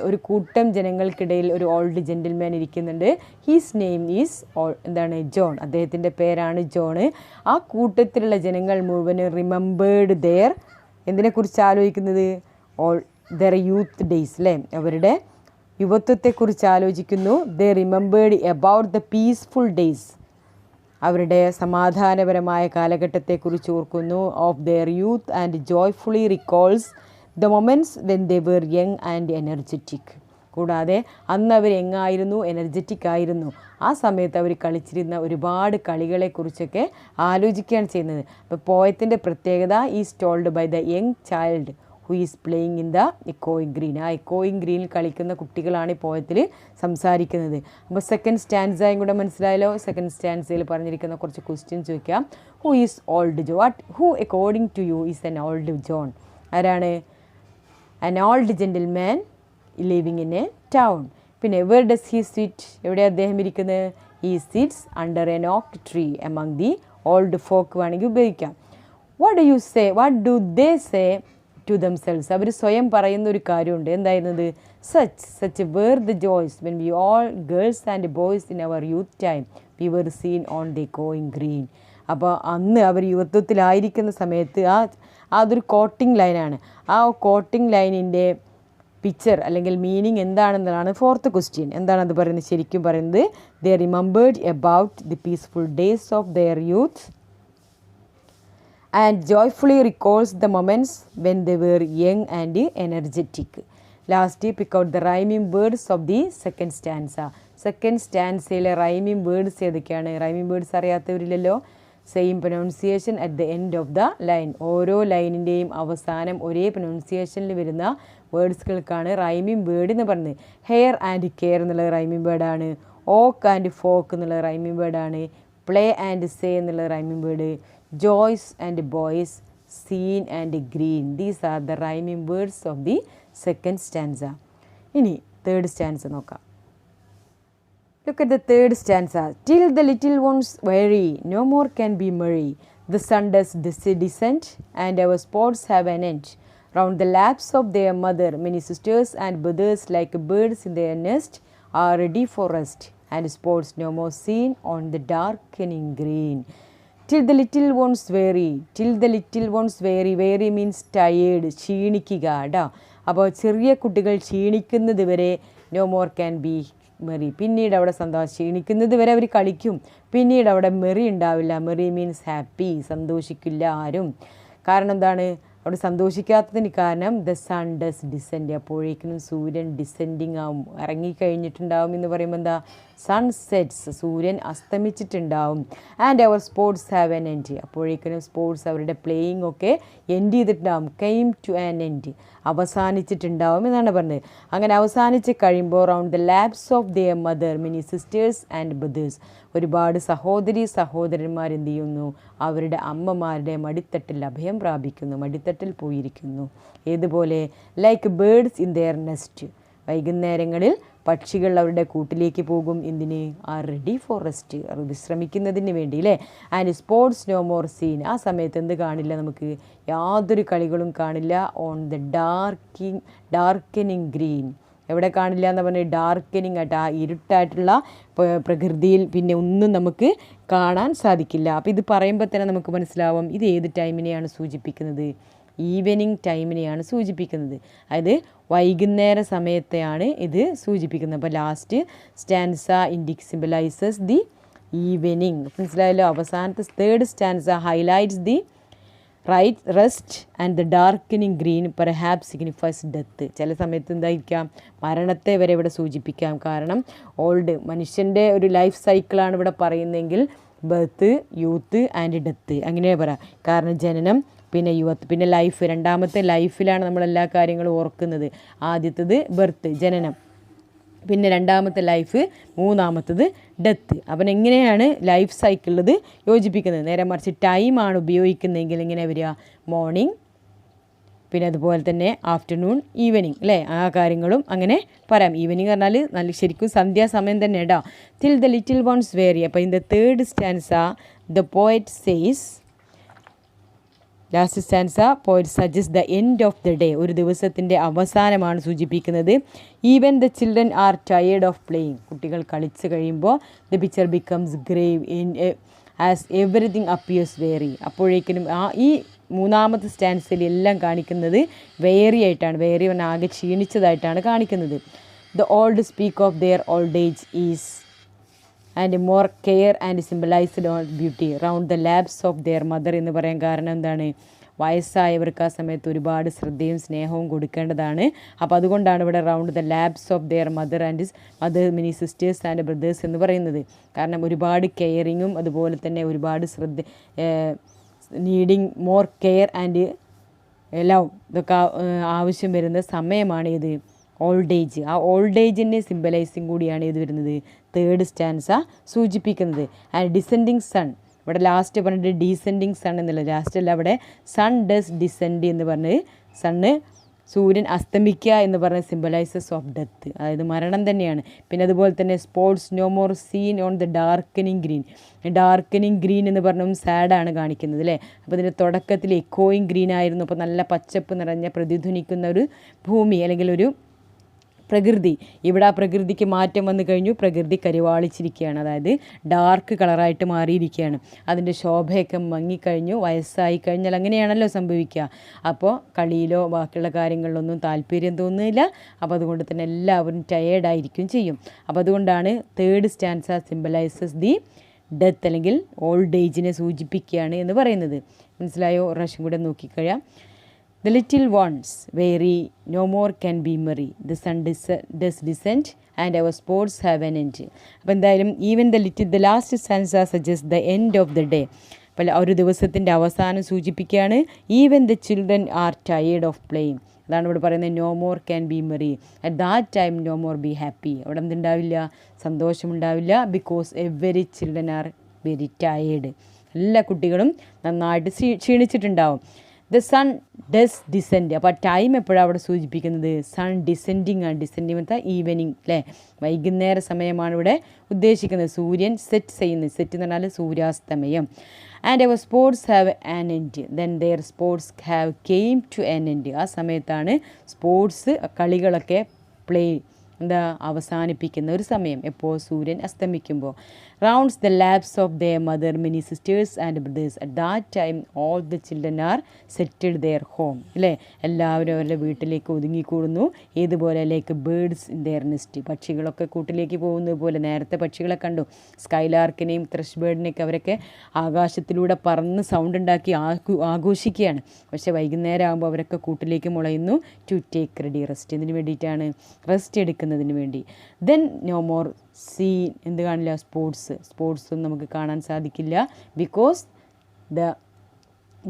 ഒരു കൂട്ടം ജനങ്ങൾക്കിടയിൽ ഒരു ഓൾഡ് ജെൻറ്റിൽമാൻ ഇരിക്കുന്നുണ്ട്. ഹീസ് നെയിം ഈസ് എന്താണ്? ജോൺ. അദ്ദേഹത്തിൻ്റെ പേരാണ് ജോൺ. ആ കൂട്ടത്തിലുള്ള ജനങ്ങൾ മുഴുവനും റിമെമ്പേർഡ് ദെയർ, എന്തിനെക്കുറിച്ച് ആലോചിക്കുന്നത്? ദെയർ യൂത്ത് ഡേയ്സ്, അല്ലേ? അവരുടെ യുവത്വത്തെക്കുറിച്ച് ആലോചിക്കുന്നു. They remembered about the peaceful days, അവരുടെ സമാധാനപരമായ കാലഘട്ടത്തെക്കുറിച്ച് ഓർക്കുന്നു. Of their youth and joyfully recalls the moments when they were young and energetic. കൂടാതെ അന്ന് അവർ യങ്ങായിരുന്നു, എനർജറ്റിക് ആയിരുന്നു. ആ സമയത്ത് അവർ കളിച്ചിരുന്ന ഒരുപാട് കളികളെക്കുറിച്ചൊക്കെ ആലോചിക്കുകയാണ് ചെയ്യുന്നത്. അപ്പോൾ പോയത്തിൻ്റെ പ്രത്യേകത is told by the young child who is playing in the എക്കോയിങ് ഗ്രീൻ. ആ എക്കോയിങ് ഗ്രീനിൽ കളിക്കുന്ന കുട്ടികളാണ് ഈ പോയത്തിൽ സംസാരിക്കുന്നത്. അപ്പോൾ സെക്കൻഡ് സ്റ്റാൻസയും കൂടെ മനസ്സിലായല്ലോ. സെക്കൻഡ് സ്റ്റാൻസയിൽ പറഞ്ഞിരിക്കുന്ന കുറച്ച് ക്വസ്റ്റ്യൻസ് ചോദിക്കാം. Who is old John? Who according to you is an old John? ആരാണ്? an old gentleman living in a town. പിന്നെ where does he sit? എവിടെ അദ്ദേഹം ഇരിക്കുന്നത്? he sits under an oak tree among the old folk വേണമെങ്കിൽ ഉപയോഗിക്കാം. what do they say to themselves? അവർ സ്വയം പറയുന്ന ഒരു കാര്യമുണ്ട്. എന്തായിരുന്നത്? such were the joys when we all girls and boys in our youth time we were seen on the going green. അപ്പോൾ അന്ന് അവർ യുവത്വത്തിലായിരിക്കുന്ന സമയത്ത് അതൊരു കോട്ടിംഗ് ലൈനാണ്. ആ കോട്ടിംഗ് ലൈനിൻ്റെ പിക്ചർ അല്ലെങ്കിൽ മീനിങ് എന്താണെന്നതാണ് ഫോർത്ത് ക്വസ്റ്റ്യൻ. എന്താണത് പറയുന്നത്? ശരിക്കും പറയുന്നത് they remembered about the peaceful days of their youth and joyfully recalls the moments when they were young and energetic. Last pick out the rhyming words of the second stanza. Second സ്റ്റാൻസയിലെ rhyming words ഏതൊക്കെയാണ്? Rhyming words അറിയാത്തവരില്ലല്ലോ. Same pronunciation at the end of the line. ഓരോ ലൈനിൻ്റെയും അവസാനം ഒരേ പ്രൊനൗൺസിയേഷനിൽ വരുന്ന വേർഡ്സുകൾക്കാണ് rhyming word എന്ന് പറയുന്നത്. ഹെയർ ആൻഡ് കെയർ എന്നുള്ള റൈമിംഗ് വേർഡാണ്. ഓക്ക് ആൻഡ് ഫോക്ക് എന്നുള്ള റൈമിംഗ് വേർഡാണ്. പ്ലേ ആൻഡ് സേ എന്നുള്ള rhyming word. Joys and boys, seen and green. These are the rhyming words of the second stanza. ഇനി തേർഡ് സ്റ്റാൻസ നോക്കാം. Look at the third stanza. Till the little ones weary, no more can be merry. The sun does descend, and our sports have an end. Round the laps of their mother, many sisters and brothers, like birds in their nest, are ready for rest, and sports no more seen on the darkening green. Till the little ones weary. Till the little ones weary. Weary means tired, ക്ഷീണിക്കുക കേട്ടോ. അപ്പോൾ ചെറിയ കുട്ടികൾ ക്ഷീണിക്കുന്നത് വരെ no more can be merry. പിന്നീട് അവിടെ ക്ഷീണിക്കുന്നത് വരെ അവർ കളിക്കും. പിന്നീട് അവിടെ മെറി ഉണ്ടാവില്ല. മെറി മീൻസ് ഹാപ്പി, സന്തോഷിക്കില്ല ആരും. കാരണം എന്താണ് അവിടെ സന്തോഷിക്കാത്തതിന് കാരണം ദ സൺ ഡസ് ഡിസെൻഡ്. അപ്പോഴേക്കും സൂര്യൻ ഡിസെൻഡിങ് ആവും, ഇറങ്ങിക്കഴിഞ്ഞിട്ടുണ്ടാവും എന്ന് പറയുമ്പോൾ എന്താ, സൺസെറ്റ്സ്, സൂര്യൻ അസ്തമിച്ചിട്ടുണ്ടാവും. And our sports have an end. അപ്പോഴേക്കും സ്പോർട്സ് അവരുടെ പ്ലേയിങ് ഒക്കെ എൻഡ് ചെയ്തിട്ടുണ്ടാവും. കെയിം ടു ആൻ എൻഡ്, അവസാനിച്ചിട്ടുണ്ടാവും എന്നാണ് പറഞ്ഞത്. അങ്ങനെ അവസാനിച്ച് കഴിയുമ്പോൾ round the laps of their mother many sisters and brothers, ഒരുപാട് സഹോദരന്മാർ എന്ത് ചെയ്യുന്നു, അവരുടെ അമ്മമാരുടെ മടിത്തട്ടിൽ അഭയം പ്രാപിക്കുന്നു, മടിത്തട്ടിൽ പോയിരിക്കുന്നു. ഏതുപോലെ, like birds in their nest. വൈകുന്നേരങ്ങളിൽ പക്ഷികൾ അവരുടെ കൂട്ടിലേക്ക് പോകും. എന്തിന്, ആർ റെഡി ഫോർ റെസ്റ്റ്, വിശ്രമിക്കുന്നതിന് വേണ്ടി അല്ലേ. And sports no more seen. ആ സമയത്ത് എന്ത് കാണില്ല, നമുക്ക് യാതൊരു കളികളും കാണില്ല. On the darkening green. എവിടെ കാണില്ല എന്ന് പറഞ്ഞാൽ ഡാർക്കനിങ് ആയിട്ട്, ആ ഇരുട്ടായിട്ടുള്ള പ്രകൃതിയിൽ പിന്നെ ഒന്നും നമുക്ക് കാണാൻ സാധിക്കില്ല. അപ്പോൾ ഇത് പറയുമ്പോൾ തന്നെ നമുക്ക് മനസ്സിലാവും ഇത് ഏത് ടൈമിനെയാണ് സൂചിപ്പിക്കുന്നത്, ഈവനിങ് ടൈമിനെയാണ് സൂചിപ്പിക്കുന്നത്. അതായത് വൈകുന്നേര സമയത്തെയാണ് ഇത് സൂചിപ്പിക്കുന്നത്. അപ്പോൾ last stanza symbolises the evening. മനസ്സിലായല്ലോ. അവസാനത്തെ third stanza highlights the rest and the darkening green perhaps signifies death. ചില സമയത്ത് എന്തായിരിക്കാം, മരണത്തെ വരെ ഇവിടെ സൂചിപ്പിക്കാം. കാരണം മനുഷ്യൻ്റെ ഒരു ലൈഫ് സൈക്കിളാണ് ഇവിടെ പറയുന്നതെങ്കിൽ ബർത്ത്, യൂത്ത് ആൻഡ് ഡെത്ത് അങ്ങനെയാണ് പറയാം. കാരണം ജനനം, പിന്നെ യുവത്ത്, പിന്നെ ലൈഫ്. രണ്ടാമത്തെ ലൈഫിലാണ് നമ്മളെല്ലാ കാര്യങ്ങളും ഓർക്കുന്നത്. ആദ്യത്തേത് ബർത്ത്, ജനനം, പിന്നെ രണ്ടാമത്തെ ലൈഫ്, മൂന്നാമത്തത് ഡെത്ത്. അപ്പം എങ്ങനെയാണ് ലൈഫ് സൈക്കിളിൽ യോജിപ്പിക്കുന്നത്? നേരെ മറിച്ച് ടൈമാണ് ഉപയോഗിക്കുന്നതെങ്കിൽ എങ്ങനെ വരിക, മോർണിംഗ്, പിന്നെ അതുപോലെ തന്നെ ആഫ്റ്റർനൂൺ, ഈവനിങ് അല്ലേ, ആ കാര്യങ്ങളും അങ്ങനെ പറയാം. ഈവനിങ് പറഞ്ഞാൽ നല്ല ശരിക്കും സന്ധ്യാസമയം തന്നെ കേട്ടോ. Till the little ones weary. അപ്പോൾ in the third stanza the poet says, last stanza poet suggest the end of the day. ഒരു ദിവസത്തിൻ്റെ അവസാനമാണ് സൂചിപ്പിക്കുന്നത്. Even the children are tired of playing. കുട്ടികൾ കളിച്ച് കഴിയുമ്പോൾ the picture becomes grave as everything appears weary. അപ്പോഴേക്കിനും ഈ മൂന്നാമത്തെ സ്റ്റാൻസിൽ എല്ലാം കാണിക്കുന്നത് വേറി ആയിട്ടാണ്. വേറി പറഞ്ഞാൽ ആകെ ക്ഷീണിച്ചതായിട്ടാണ് കാണിക്കുന്നത്. The old speak of their old age is and more care and symbolized on beauty round the laps of their mother എന്ന് പറയാൻ കാരണം എന്താണ്, വയസ്സായവർക്ക് ആ സമയത്ത് ഒരുപാട് ശ്രദ്ധയും സ്നേഹവും കൊടുക്കേണ്ടതാണ്. അപ്പോൾ അതുകൊണ്ടാണ് ഇവിടെ round the laps of their mother many sisters and brothers എന്ന് പറയുന്നത്. കാരണം ഒരുപാട് കെയറിങ്ങും അതുപോലെ തന്നെ ഒരുപാട് needing more care and love ഇതൊക്കെ ആവശ്യം വരുന്ന സമയമാണ് ഇത് ഓൾഡ് ഏജ്. ആ ഓൾഡ് ഏജിൻ്റെ സിംബലൈസിങ് കൂടിയാണ് ഇത് വരുന്നത് തേർഡ് സ്റ്റാൻസ സൂചിപ്പിക്കുന്നത്. ആൻഡ് ഡിസെൻഡിങ് സൺ, ഇവിടെ ലാസ്റ്റ് പറഞ്ഞിട്ട് ഡീസെൻഡിങ് സൺ എന്നുള്ള ലാസ്റ്റ് അല്ല, അവിടെ സൺ ഡസ് ഡിസെൻഡ് എന്ന് പറഞ്ഞ് സൂര്യൻ അസ്തമിക്കുക എന്ന് പറഞ്ഞ സിംബലൈസസ് ഓഫ് ഡെത്ത്, അതായത് മരണം തന്നെയാണ്. പിന്നെ അതുപോലെ തന്നെ sports no more seen on the darkening green. Darkening green എന്ന് പറഞ്ഞാൽ സാഡാണ് കാണിക്കുന്നത് അല്ലേ. അപ്പോൾ ഇതിൻ്റെ തുടക്കത്തിൽ എക്കോയിങ് ഗ്രീൻ ആയിരുന്നു. അപ്പോൾ നല്ല പച്ചപ്പ് നിറഞ്ഞ പ്രതിധ്വനിക്കുന്ന ഒരു ഭൂമി അല്ലെങ്കിൽ ഒരു പ്രകൃതി. ഇവിടെ ആ പ്രകൃതിക്ക് മാറ്റം വന്നു കഴിഞ്ഞു, പ്രകൃതി കരിവാളിച്ചിരിക്കുകയാണ്, അതായത് ഡാർക്ക് കളറായിട്ട് മാറിയിരിക്കുകയാണ്. അതിൻ്റെ ശോഭയൊക്കെ മങ്ങിക്കഴിഞ്ഞു, വയസ്സായി കഴിഞ്ഞാൽ അങ്ങനെയാണല്ലോ സംഭവിക്കുക. അപ്പോൾ കളിയിലോ ബാക്കിയുള്ള കാര്യങ്ങളിലൊന്നും താല്പര്യം തോന്നുന്നില്ല. അപ്പോൾ അതുകൊണ്ട് തന്നെ എല്ലാവരും ടയേർഡായിരിക്കും ചെയ്യും. അപ്പോൾ അതുകൊണ്ടാണ് third stanza symbolises the death അല്ലെങ്കിൽ ഓൾഡ് ഏജിനെ സൂചിപ്പിക്കുകയാണ് എന്ന് പറയുന്നത്. മനസ്സിലായോ? ഒരു പ്രാവശ്യം കൂടെ നോക്കിക്കഴിയാം. The little ones weary, no more can be merry. The sun does descend and our sports have an end. അപ്പോൾ എന്തായാലും even the last stanza suggests the end of the day. പല ഒരു ദിവസത്തിൻ്റെ അവസാനം സൂചിപ്പിക്കുകയാണ്. Even the children are tired of playing. അതാണ് ഇവിടെ പറയുന്നത്. No more can be merry at that time, no more be happy. അവിടെ എന്തുണ്ടാവില്ല, സന്തോഷമുണ്ടാവില്ല. Because every children are very tired. എല്ലാ കുട്ടികളും നന്നായിട്ട് ക്ഷീണിച്ചിട്ടുണ്ടാവും. The sun does descend. അപ്പോൾ ആ ടൈം എപ്പോഴാണ് അവിടെ സൂചിപ്പിക്കുന്നത്? സൺ ഡിസെൻഡിങ് ആണ്. ഡിസെൻഡിങ് വെച്ചാൽ ഈവനിങ് അല്ലേ, വൈകുന്നേര സമയമാണ് ഇവിടെ ഉദ്ദേശിക്കുന്നത്. സൂര്യൻ സെറ്റ് ചെയ്യുന്നത്. സെറ്റ് എന്ന് പറഞ്ഞാൽ സൂര്യാസ്തമയം. And our sports have an end, then their sports have came to an end. ആ സമയത്താണ് സ്പോർട്സ് കളികളൊക്കെ അവസാനിപ്പിക്കുന്ന ഒരു സമയം. എപ്പോൾ? സൂര്യൻ അസ്തമിക്കുമ്പോൾ. Rounds the laps of their mother many sisters and brothers at that time all the children are settled their home. അല്ലേ, എല്ലാവരും അവരുടെ വീട്ടിലേക്ക് ഒതുങ്ങിക്കൂടുന്നു. ഏതുപോലെ? Like birds in their nest. പക്ഷികളൊക്കെ കൂട്ടിലേക്ക് പോകുന്നത് പോലെ. നേരത്തെ പക്ഷികളെ കണ്ടു, സ്കൈലാർക്കിനെയും ത്രഷ് ബേർഡിനെയൊക്കെ. അവരൊക്കെ ആകാശത്തിലൂടെ പറന്ന് സൗണ്ട് ഉണ്ടാക്കി ആഘോഷിക്കുകയാണ്. പക്ഷേ വൈകുന്നേരം ആകുമ്പോൾ അവരൊക്കെ കൂട്ടിലേക്ക് മുളയുന്നു. To take ready rest. ഇതിന് വേണ്ടിയിട്ടാണ്, റെസ്റ്റ് എടുക്കുന്നതിന് വേണ്ടി. Then no more seen. എന്ത് കാണില്ല? സ്പോർട്സൊന്നും നമുക്ക് കാണാൻ സാധിക്കില്ല. ബിക്കോസ് ദ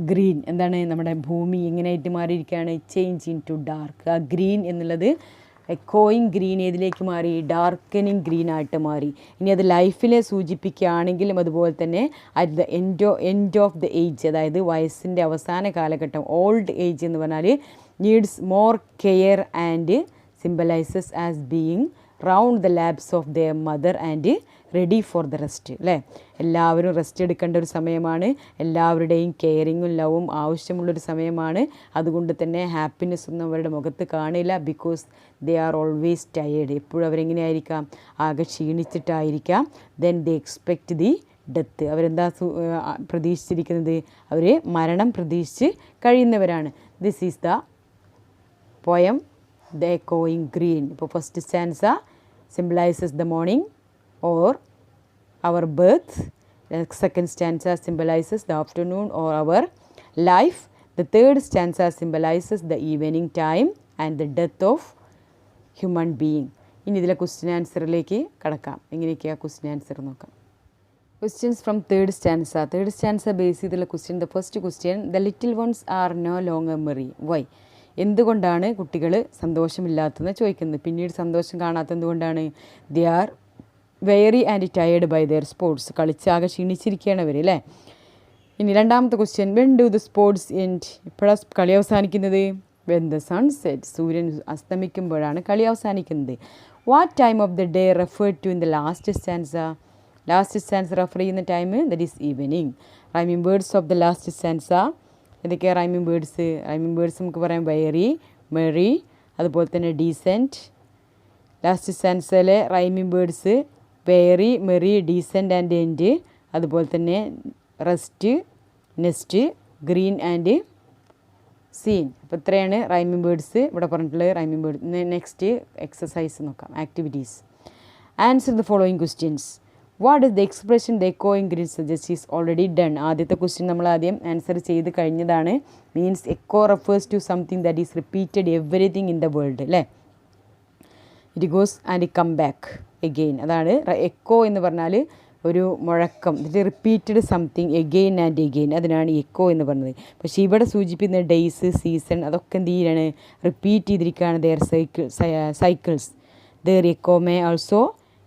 ഗ്രീൻ, എന്താണ്, നമ്മുടെ ഭൂമി എങ്ങനെയായിട്ട് മാറിയിരിക്കുകയാണ്? Change into dark. ആ ഗ്രീൻ എന്നുള്ളത് എക്കോയിങ് ഗ്രീൻ ഏതിലേക്ക് മാറി? ഡാർക്കനിങ് ഗ്രീൻ ആയിട്ട് മാറി. ഇനി അത് ലൈഫിലെ സൂചിപ്പിക്കുകയാണെങ്കിലും അതുപോലെ തന്നെ at the end of the age, അതായത് വയസ്സിൻ്റെ അവസാന കാലഘട്ടം, ഓൾഡ് ഏജ് എന്ന് പറഞ്ഞാൽ needs more care and symbolizes as being round the laps of their mother and ready for the rest. അല്ലേ, എല്ലാവരും റെസ്റ്റ് എടുക്കേണ്ട ഒരു സമയമാണ്. എല്ലാവരുടെയും കെയറിങ്ങും ലവും ആവശ്യമുള്ളൊരു സമയമാണ്. അതുകൊണ്ട് തന്നെ ഹാപ്പിനെസ് ഒന്നും അവരുടെ മുഖത്ത് കാണില്ല. Because they are always tired. എപ്പോഴും അവരെങ്ങനെയായിരിക്കാം? ആകെ ക്ഷീണിച്ചിട്ടായിരിക്കാം. Then they expect the death. അവരെന്താ പ്രതീക്ഷിച്ചിരിക്കുന്നത്? അവർ മരണം പ്രതീക്ഷിച്ച് കഴിയുന്നവരാണ്. This is the poem The Echoing Green. ഇപ്പോൾ first stanza symbolizes the morning or our birth. The second stanza symbolizes the afternoon or our life. The third stanza symbolizes the evening time and the death of human being. ഇനി ഇതിലെ question ആൻസറിലേക്ക് കടക്കാം. എങ്ങനെയൊക്കെയാണ് question answer നോക്കാം. Questions from third stanza. Third stanza base ചെയ്തുള്ള question. The first question, the little ones are no longer merry. Why? എന്തുകൊണ്ടാണ് കുട്ടികൾ സന്തോഷമില്ലാത്തതെന്ന് ചോദിക്കുന്നത്. പിന്നീട് സന്തോഷം കാണാത്തത് എന്തുകൊണ്ടാണ്? They are weary and tired by their sports. കളിച്ചാകെ ക്ഷീണിച്ചിരിക്കുകയാണ് അവർ, അല്ലേ. ഇനി രണ്ടാമത്തെ question, when do the sports end? എപ്പോഴാണ് കളി അവസാനിക്കുന്നത്? When the sun set. സൂര്യൻ അസ്തമിക്കുമ്പോഴാണ് കളി അവസാനിക്കുന്നത്. What time of the day referred to in the last stanza? Last stanza refer ചെയ്യുന്ന time that is evening. Rhyming words of the last stanza ഏതൊക്കെയാണ്? Rhyming words നമുക്ക് പറയാം വെയറി, മെറി, അതുപോലെ തന്നെ ഡീസെൻറ്റ്. ലാസ്റ്റ് സ്റ്റാൻസയിലെ rhyming words weary, merry, descent and end. അതുപോലെ തന്നെ rest, nest, green and seen. അപ്പോൾ ഇത്രയാണ് റൈമിംഗ് വേർഡ്സ് ഇവിടെ പറഞ്ഞിട്ടുള്ളത്. Rhyming word. നെക്സ്റ്റ് എക്സസൈസ് നോക്കാം, activities. Answer the following questions. What is the expression the എക്കോയിങ് green suggest is already done? ആദ്യത്തെ question നമ്മൾ ആദ്യം ആൻസർ ചെയ്ത് കഴിഞ്ഞതാണ്. Means echo refers to something that is repeated everything in the world, അല്ലേ. It goes and come back again. അതാണ് echo എന്ന് പറഞ്ഞാൽ ഒരു മുഴക്കം. ഇതിൽ repeated something again and again, അതിനാണ് എക്കോ എന്ന് പറഞ്ഞത്. പക്ഷേ ഇവിടെ സൂചിപ്പിക്കുന്ന ഡേയ്സ്, സീസൺ, അതൊക്കെ എന്ത് ചെയ്യാണ്? റിപ്പീറ്റ് ചെയ്തിരിക്കുകയാണ്. Their cycles. Their echo may also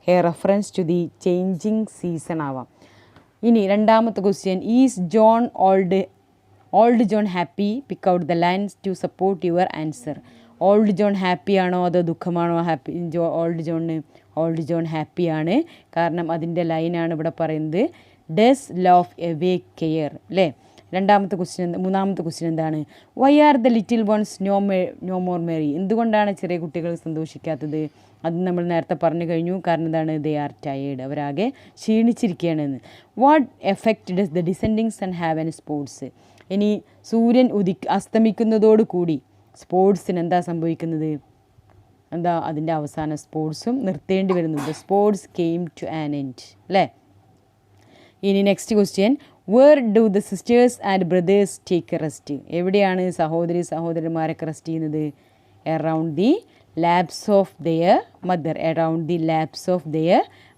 a reference to the changing season ആവാം. ഇനി രണ്ടാമത്തെ question, is old John happy? Pick out the lines to support your answer. Old John happy ആണോ അതോ ദുഃഖമാണോ? Old John ഹാപ്പിയാണ്. കാരണം അതിൻ്റെ ലൈനാണ് ഇവിടെ പറയുന്നത്. ഡസ് ലവ് എവേ കെയർ, അല്ലേ. മൂന്നാമത്തെ ക്വസ്റ്റ്യൻ എന്താണ്? Why are the little ones no more merry? എന്തുകൊണ്ടാണ് ചെറിയ കുട്ടികൾ സന്തോഷിക്കാത്തത്? അത് നമ്മൾ നേരത്തെ പറഞ്ഞു കഴിഞ്ഞു. കാരണം എന്താണ്? They are tired. അവരാകെ ക്ഷീണിച്ചിരിക്കുകയാണെന്ന്. What effect does the descending sun have an sports? ഇനി സൂര്യൻ അസ്തമിക്കുന്നതോടുകൂടി സ്പോർട്സിന് എന്താ സംഭവിക്കുന്നത്? അതിൻ്റെ അവസാനം സ്പോർട്സും നിർത്തേണ്ടി വരുന്നു. The sports came to an end, അല്ലേ. ഇനി next question, where do the sisters and brothers take rest? എവിടെയാണ് സഹോദരന്മാരൊക്കെ റെസ്റ്റ് ചെയ്യുന്നത്? Around the laps of their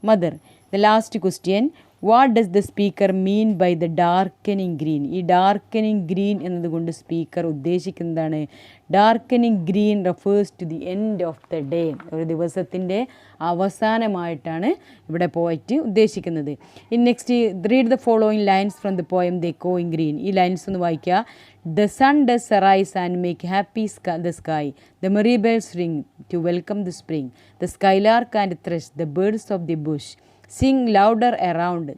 mother. The last question, what does the speaker mean by the darkening green? ഈ darkening green എന്നതുകൊണ്ട് speaker ഉദ്ദേശിക്കുന്നതാണ് darkening green refers to the end of the day. ഒരു ദിവസത്തിൻ്റെ അവസാനമായിട്ടാണ് ഇവിടെ poet ഉദ്ദേശിക്കുന്നത്. In next read the following lines from the poem the എക്കോയിങ് green. ഈ ലൈൻസ് ഒന്ന് വായിക്കുക. The sun does arise and make happy the sky. The merry bells ring to welcome the spring. The skylark and thrush, the birds of the bush, sing louder around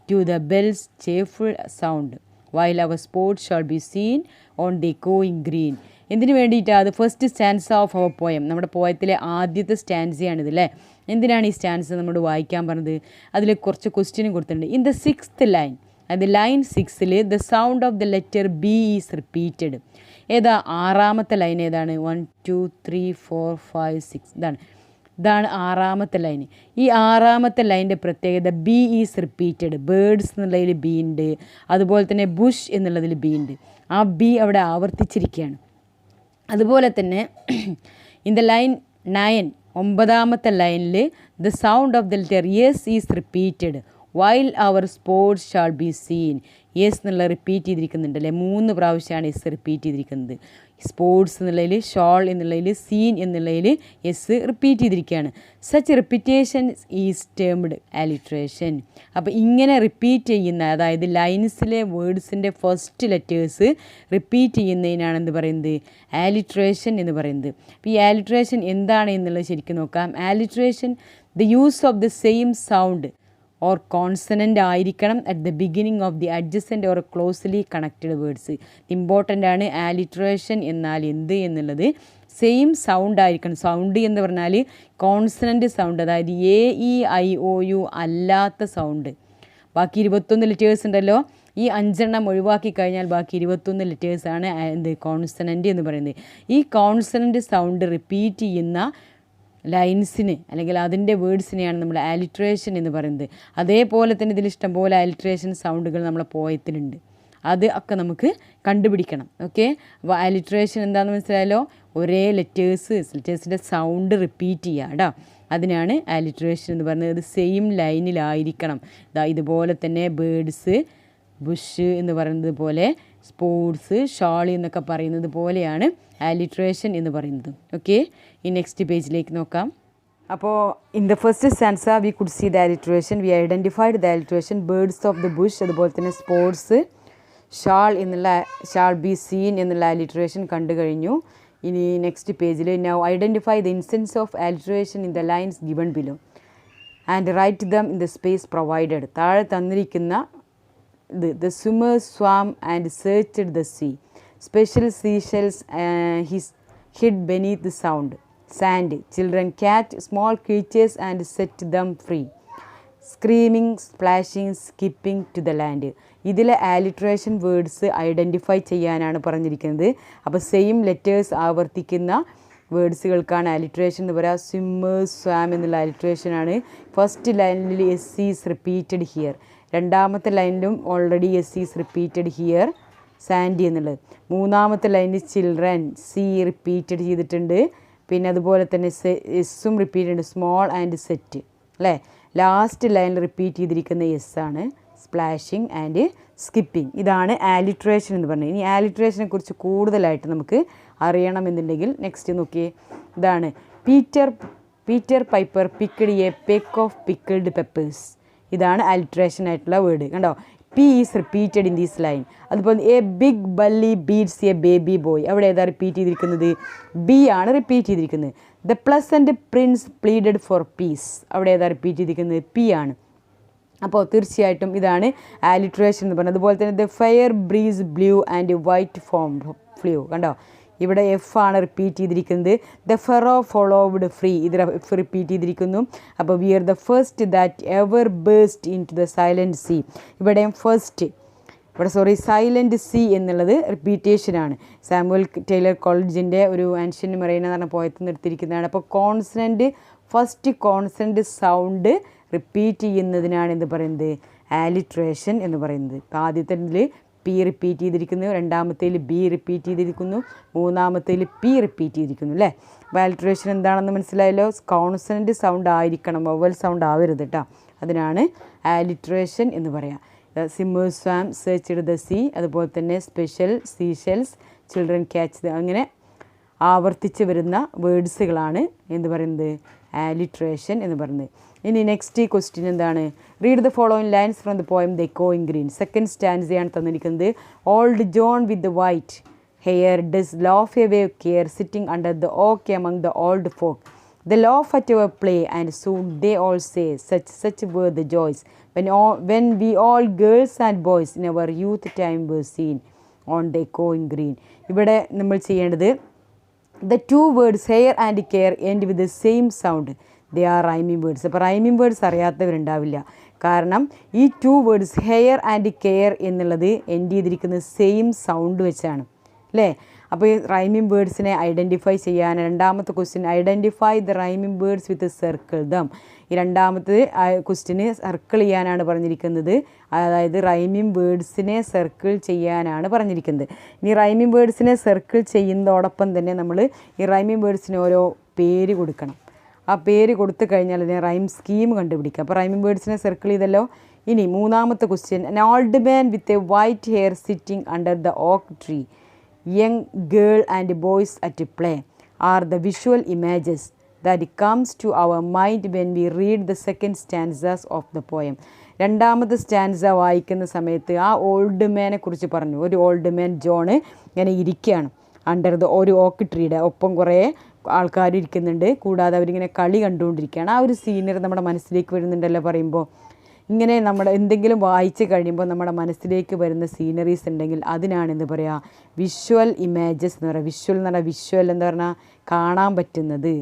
to the bells' cheerful sound. While our sports shall be seen on the echoing green. എന്തിനു വേണ്ടിയിട്ടാണ്? അത് first stanza of our poem. നമ്മുടെ പോയത്തിലെ ആദ്യത്തെ സ്റ്റാൻസയാണിത് അല്ലേ. എന്തിനാണ് ഈ stanza നമ്മൾ വായിക്കാൻ പറഞ്ഞത്? അതിൽ കുറച്ച് ക്വസ്റ്റ്യനും കൊടുത്തിട്ടുണ്ട്. ഇൻ ദ 6th ലൈൻ, അത് ലൈൻ 6ൽ the sound of the letter B is repeated. ഏതാ ആറാമത്തെ ലൈൻ? ഏതാണ്? 1 2 3 4 5 6 ഇതാണ് ആറാമത്തെ ലൈൻ. ഈ ആറാമത്തെ ലൈൻ്റെ പ്രത്യേകത ബി ഈസ് റിപ്പീറ്റഡ്. ബേർഡ്സ് എന്നുള്ളതിൽ ബി ഉണ്ട്, അതുപോലെ തന്നെ ബുഷ് എന്നുള്ളതിൽ ബി ഉണ്ട്. ആ ബി അവിടെ ആവർത്തിച്ചിരിക്കുകയാണ്. അതുപോലെ തന്നെ ഇൻ ദ ലൈൻ 9, 9ാമത്തെ ലൈനിൽ the sound of the letter S is repeated. While our sports shall be seen. S എന്നുള്ള റിപ്പീറ്റ് ചെയ്തിരിക്കുന്നുണ്ട് അല്ലേ. 3 പ്രാവശ്യമാണ് എസ് റിപ്പീറ്റ് ചെയ്തിരിക്കുന്നത്. സ്പോർട്സ് എന്നുള്ളതിൽ, ഷാൾ എന്നുള്ളതിൽ, സീൻ എന്നുള്ളതിൽ എസ് റിപ്പീറ്റ് ചെയ്തിരിക്കുകയാണ്. Such repetition is termed alliteration. അപ്പോൾ ഇങ്ങനെ റിപ്പീറ്റ് ചെയ്യുന്ന, അതായത് ലൈൻസിലെ വേർഡ്സിൻ്റെ ഫസ്റ്റ് ലെറ്റേഴ്സ് റിപ്പീറ്റ് ചെയ്യുന്നതിനാണ് എന്ത് പറയുന്നത്? ആലിട്രേഷൻ എന്ന് പറയുന്നത്. അപ്പോൾ ഈ ആലിട്രേഷൻ എന്താണ് എന്നുള്ളത് ശരിക്കും നോക്കാം. Alliteration the use of the same sound or consonant ആയിരിക്കണം at the beginning of the adjacent or closely connected words. Important ആണ്. ആലിട്രേഷൻ എന്നാൽ എന്ത് എന്നുള്ളത് സെയിം സൗണ്ട് ആയിരിക്കണം. സൗണ്ട് എന്ന് പറഞ്ഞാൽ കോൺസണൻ്റ് സൗണ്ട്, അതായത് A E I O U അല്ലാത്ത സൗണ്ട്. ബാക്കി 21 ലെറ്റേഴ്സ് ഉണ്ടല്ലോ, ഈ 5 ഒഴിവാക്കി കഴിഞ്ഞാൽ ബാക്കി 21 ലെറ്റേഴ്സാണ് എന്ത് കോൺസണൻ്റ് എന്ന് പറയുന്നത്. ഈ കോൺസണൻ്റ് സൗണ്ട് റിപ്പീറ്റ് ചെയ്യുന്ന ലൈൻസിന് അല്ലെങ്കിൽ അതിൻ്റെ വേർഡ്സിനെയാണ് നമ്മൾ ആലിട്രേഷൻ എന്ന് പറയുന്നത്. അതേപോലെ തന്നെ ഇതിൽ ഇഷ്ടംപോലെ ആലിട്രേഷൻ സൗണ്ടുകൾ നമ്മളെ പോയത്തിലുണ്ട്. അത് ഒക്കെ നമുക്ക് കണ്ടുപിടിക്കണം. ഓക്കെ, അപ്പോൾ ആലിട്രേഷൻ എന്താണെന്ന് മനസ്സിലായല്ലോ. ഒരേ ലെറ്റേഴ്സിൻ്റെ സൗണ്ട് റിപ്പീറ്റ് ചെയ്യുക കേട്ടോ. അതിനാണ് ആലിട്രേഷൻ എന്ന് പറയുന്നത്. അത് സെയിം ലൈനിലായിരിക്കണം. ഇതുപോലെ തന്നെ ബേർഡ്സ്, ബുഷ് എന്ന് പറയുന്നത് പോലെ, സ്പോർട്സ്, ഷാളി എന്നൊക്കെ പറയുന്നത് പോലെയാണ് ആലിട്രേഷൻ എന്ന് പറയുന്നത്. ഓക്കെ, ഈ നെക്സ്റ്റ് പേജിലേക്ക് നോക്കാം. അപ്പോൾ in the first stanza we could see the alliteration. We identified the alliteration. Birds of the bush, അതുപോലെ തന്നെ സ്പോർട്സ്, ഷാൾ എന്നുള്ള, ഷാൾ ബി സീൻ എന്നുള്ള ആലിട്രേഷൻ കണ്ടു കഴിഞ്ഞു. ഇനി നെക്സ്റ്റ് പേജിൽ now identify the instance of alliteration in the lines given below and write them in the space provided. താഴെ തന്നിരിക്കുന്ന the swimmers swam and searched the sea. Special seashells hid beneath the sand. Children catch small creatures and set them free. Screaming, splashing, skipping to the land. ഇതിലെ ആലിട്രേഷൻ words identify ചെയ്യാനാണ് പറഞ്ഞിരിക്കുന്നത്. അപ്പോൾ same letters ആവർത്തിക്കുന്ന വേർഡ്സുകൾക്കാണ് ആലിട്രേഷൻ എന്ന് പറയുക. Swimmers, swam എന്നുള്ള ആലിട്രേഷനാണ്. First ലൈനിൽ എസ് ഈസ് റിപ്പീറ്റഡ് ഹിയർ. രണ്ടാമത്തെ ലൈനിലും already S is repeated here, sandy എന്നുള്ളത്. മൂന്നാമത്തെ ലൈനിൽ ചിൽഡ്രൻ, സി റിപ്പീറ്റഡ് ചെയ്തിട്ടുണ്ട്. പിന്നെ അതുപോലെ തന്നെ എസ്സും റിപ്പീറ്റ് ഉണ്ട്, സ്മോൾ ആൻഡ് സെറ്റ് അല്ലേ. ലാസ്റ്റ് ലൈനിൽ റിപ്പീറ്റ് ചെയ്തിരിക്കുന്ന എസ് ആണ്, സ്പ്ലാഷിങ് ആൻഡ് സ്കിപ്പിംഗ്. ഇതാണ് ആലിട്രേഷൻ എന്ന് പറഞ്ഞത്. ഇനി ആലിട്രേഷനെ കുറിച്ച് കൂടുതലായിട്ട് നമുക്ക് അറിയണമെന്നുണ്ടെങ്കിൽ നെക്സ്റ്റ് നോക്കിയേ. ഇതാണ് Peter Piper picked a peck of pickled peppers. ഇതാണ് ആലിട്രേഷൻ ആയിട്ടുള്ള വേർഡ്. കണ്ടോ, P is repeated in these line. അതുപോലെ a big belly beats a baby boy. അവിടെ ഏതാ റിപ്പീറ്റ് ചെയ്തിരിക്കുന്നത്? ബി ആണ് റിപ്പീറ്റ് ചെയ്തിരിക്കുന്നത്. The pleasant prince pleaded for peace. അവിടെ ഏതാ റിപ്പീറ്റ് ചെയ്തിരിക്കുന്നത്? പി ആണ്. അപ്പോൾ തീർച്ചയായിട്ടും ഇതാണ് ആലിട്രേഷൻ എന്ന് പറയുന്നത്. അതുപോലെ തന്നെ the fair breeze blew and white foam flew. കണ്ടോ, ഇവിടെ എഫ് ആണ് റിപ്പീറ്റ് ചെയ്തിരിക്കുന്നത്. ദ ഫെറോ ഫോളോവ്ഡ് ഫ്രീ, ഇത് എഫ് റിപ്പീറ്റ് ചെയ്തിരിക്കുന്നു. അപ്പോൾ we are the first that ever burst into the silent sea. ഇവിടെയും ഫസ്റ്റ്, സൈലൻറ്റ് സീ എന്നുള്ളത് റിപ്പീറ്റേഷനാണ്. സാമുവൽ ടൈലർ കോളേജിൻ്റെ ഒരു ആൻഷ്യൻ്റ് മെറൈന എന്ന് പറഞ്ഞ പോയത്തിൽ നിന്ന് എടുത്തിരിക്കുന്നതാണ്. അപ്പോൾ consonant, first consonant sound repeat ചെയ്യുന്നതിനാണ് എന്ത് പറയുന്നത്? ആലിട്രേഷൻ എന്ന് പറയുന്നത്. അപ്പോൾ ആദ്യത്തെ പി റിപ്പീറ്റ് ചെയ്തിരിക്കുന്നു, രണ്ടാമത്തേൽ ബി റിപ്പീറ്റ് ചെയ്തിരിക്കുന്നു, മൂന്നാമത്തേൽ പി റിപ്പീറ്റ് ചെയ്തിരിക്കുന്നു അല്ലേ. അപ്പോൾ ആലിട്രേഷൻ എന്താണെന്ന് മനസ്സിലായല്ലോ. കോൺസണൻറ്റ് സൗണ്ട് ആയിരിക്കണം, വവൽ സൗണ്ട് ആവരുത് കേട്ടോ. അതിനാണ് ആലിട്രേഷൻ എന്ന് പറയാം. സ്വിമ്മേഴ്സ് സ്വാം സെർച്ച്ഡ് ദ സീ, അതുപോലെ തന്നെ സ്പെഷ്യൽ സീഷെൽസ് ചിൽഡ്രൻ ക്യാച്ച്, അങ്ങനെ ആവർത്തിച്ച് വരുന്ന വേർഡ്സുകളാണ് എന്ത് പറയുന്നത് ആലിട്രേഷൻ എന്ന് പറയുന്നത്. ഇനി നെക്സ്റ്റ് ക്വസ്റ്റ്യൻ എന്താണ്? Read the following lines from the poem the എക്കോയിങ് ഗ്രീൻ. സെക്കൻഡ് സ്റ്റാൻസയാണ് തന്നിരിക്കുന്നത്. Old John with the white hair does laugh away care sitting under the oak among the old folk. They laugh at our play and soon they all say such were the joys when we all girls and boys in our youth time were seen on the echoing green. ഇവിടെ നമ്മൾ ചെയ്യേണ്ടത് the two words hair and care end with the same sound. They are rhyming words. അപ്പോൾ rhyming words അറിയാത്തവരുണ്ടാവില്ല. കാരണം ഈ 2 words hair and care എന്നുള്ളത് end ചെയ്തിരിക്കുന്നത് same sound വെച്ചാണ് അല്ലേ. അപ്പോൾ ഈ റൈമിംഗ് വേർഡ്സിനെ ഐഡൻറ്റിഫൈ ചെയ്യാൻ രണ്ടാമത്തെ question identify the rhyming words with circle dum. ഈ രണ്ടാമത്തെ ക്വസ്റ്റ്യന് സർക്കിൾ ചെയ്യാനാണ് പറഞ്ഞിരിക്കുന്നത്. അതായത് റൈമിംഗ് വേർഡ്സിനെ സർക്കിൾ ചെയ്യാനാണ് പറഞ്ഞിരിക്കുന്നത്. ഇനി റൈമിംഗ് വേർഡ്സിനെ സർക്കിൾ ചെയ്യുന്നതോടൊപ്പം തന്നെ നമ്മൾ ഈ റൈമിംഗ് വേർഡ്സിന് ഓരോ പേര് കൊടുക്കണം. ആ പേര് കൊടുത്തു കഴിഞ്ഞാൽ അതിനെ റൈം സ്കീം കണ്ടുപിടിക്കാം. അപ്പോൾ റൈമിംഗ് വേർഡ്സിനെ സർക്കിൾ ചെയ്തല്ലോ. ഇനി മൂന്നാമത്തെ question an old man with a white hair sitting under the oak tree, young girl and boys at play are the visual images that comes to our mind when we read the second stanzas of the poem. രണ്ടാമത്തെ stanza വായിക്കുന്ന സമയത്ത് ആ old മാനെ കുറിച്ച് പറഞ്ഞു. ഒരു old man John ഇങ്ങനെ ഇരിക്കുകയാണ് under the ഒരു ഓക്ക് ട്രീയുടെ ഒപ്പം കുറേ ആൾക്കാർ ഇരിക്കുന്നുണ്ട്. കൂടാതെ അവരിങ്ങനെ കളി കണ്ടുകൊണ്ടിരിക്കുകയാണ്. ആ ഒരു സീനറി നമ്മുടെ മനസ്സിലേക്ക് വരുന്നുണ്ടല്ലോ പറയുമ്പോൾ. ഇങ്ങനെ നമ്മുടെ എന്തെങ്കിലും വായിച്ച് കഴിയുമ്പോൾ നമ്മുടെ മനസ്സിലേക്ക് വരുന്ന സീനറീസ് ഉണ്ടെങ്കിൽ അതിനാണ് എന്ത് പറയുക വിഷ്വൽ ഇമേജസ് എന്ന് പറയുക. വിഷ്വൽ എന്ന് പറഞ്ഞാൽ വിഷ്വൽ എന്താ പറഞ്ഞാൽ കാണാൻ പറ്റുന്നത്,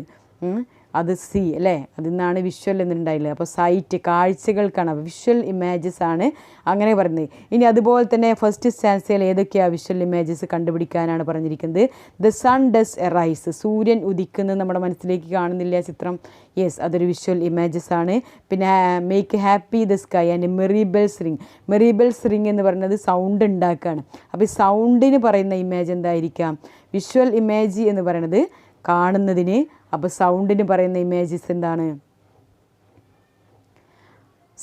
അത് സി അല്ലേ, അതിൽ നിന്നാണ് വിഷ്വൽ എന്നുണ്ടായില്ലേ. അപ്പോൾ സൈറ്റ് കാഴ്ചകൾക്കാണ് വിഷ്വൽ ഇമേജസ് ആണ് അങ്ങനെ പറയുന്നത്. ഇനി അതുപോലെ തന്നെ ഫസ്റ്റ് സ്റ്റാൻസയിൽ ഏതൊക്കെയാണ് വിഷ്വൽ ഇമേജസ് കണ്ടുപിടിക്കാനാണ് പറഞ്ഞിരിക്കുന്നത്. ദ സൺ ഡസ് എറൈസ്, സൂര്യൻ ഉദിക്കുന്നത് നമ്മുടെ മനസ്സിലേക്ക് കാണുന്നില്ല ചിത്രം, യെസ് അതൊരു വിഷ്വൽ ഇമേജസ് ആണ്. പിന്നെ make happy the sky and merry bells ring. Merry bells ring എന്ന് പറയുന്നത് സൗണ്ട് ഉണ്ടാക്കുകയാണ്. അപ്പോൾ ഈ സൗണ്ടിന് പറയുന്ന ഇമേജ് എന്തായിരിക്കാം? വിഷ്വൽ ഇമേജ് എന്ന് പറയുന്നത് കാണുന്നതിന്. അപ്പോൾ സൗണ്ടിന് പറയുന്ന ഇമേജസ് എന്താണ്?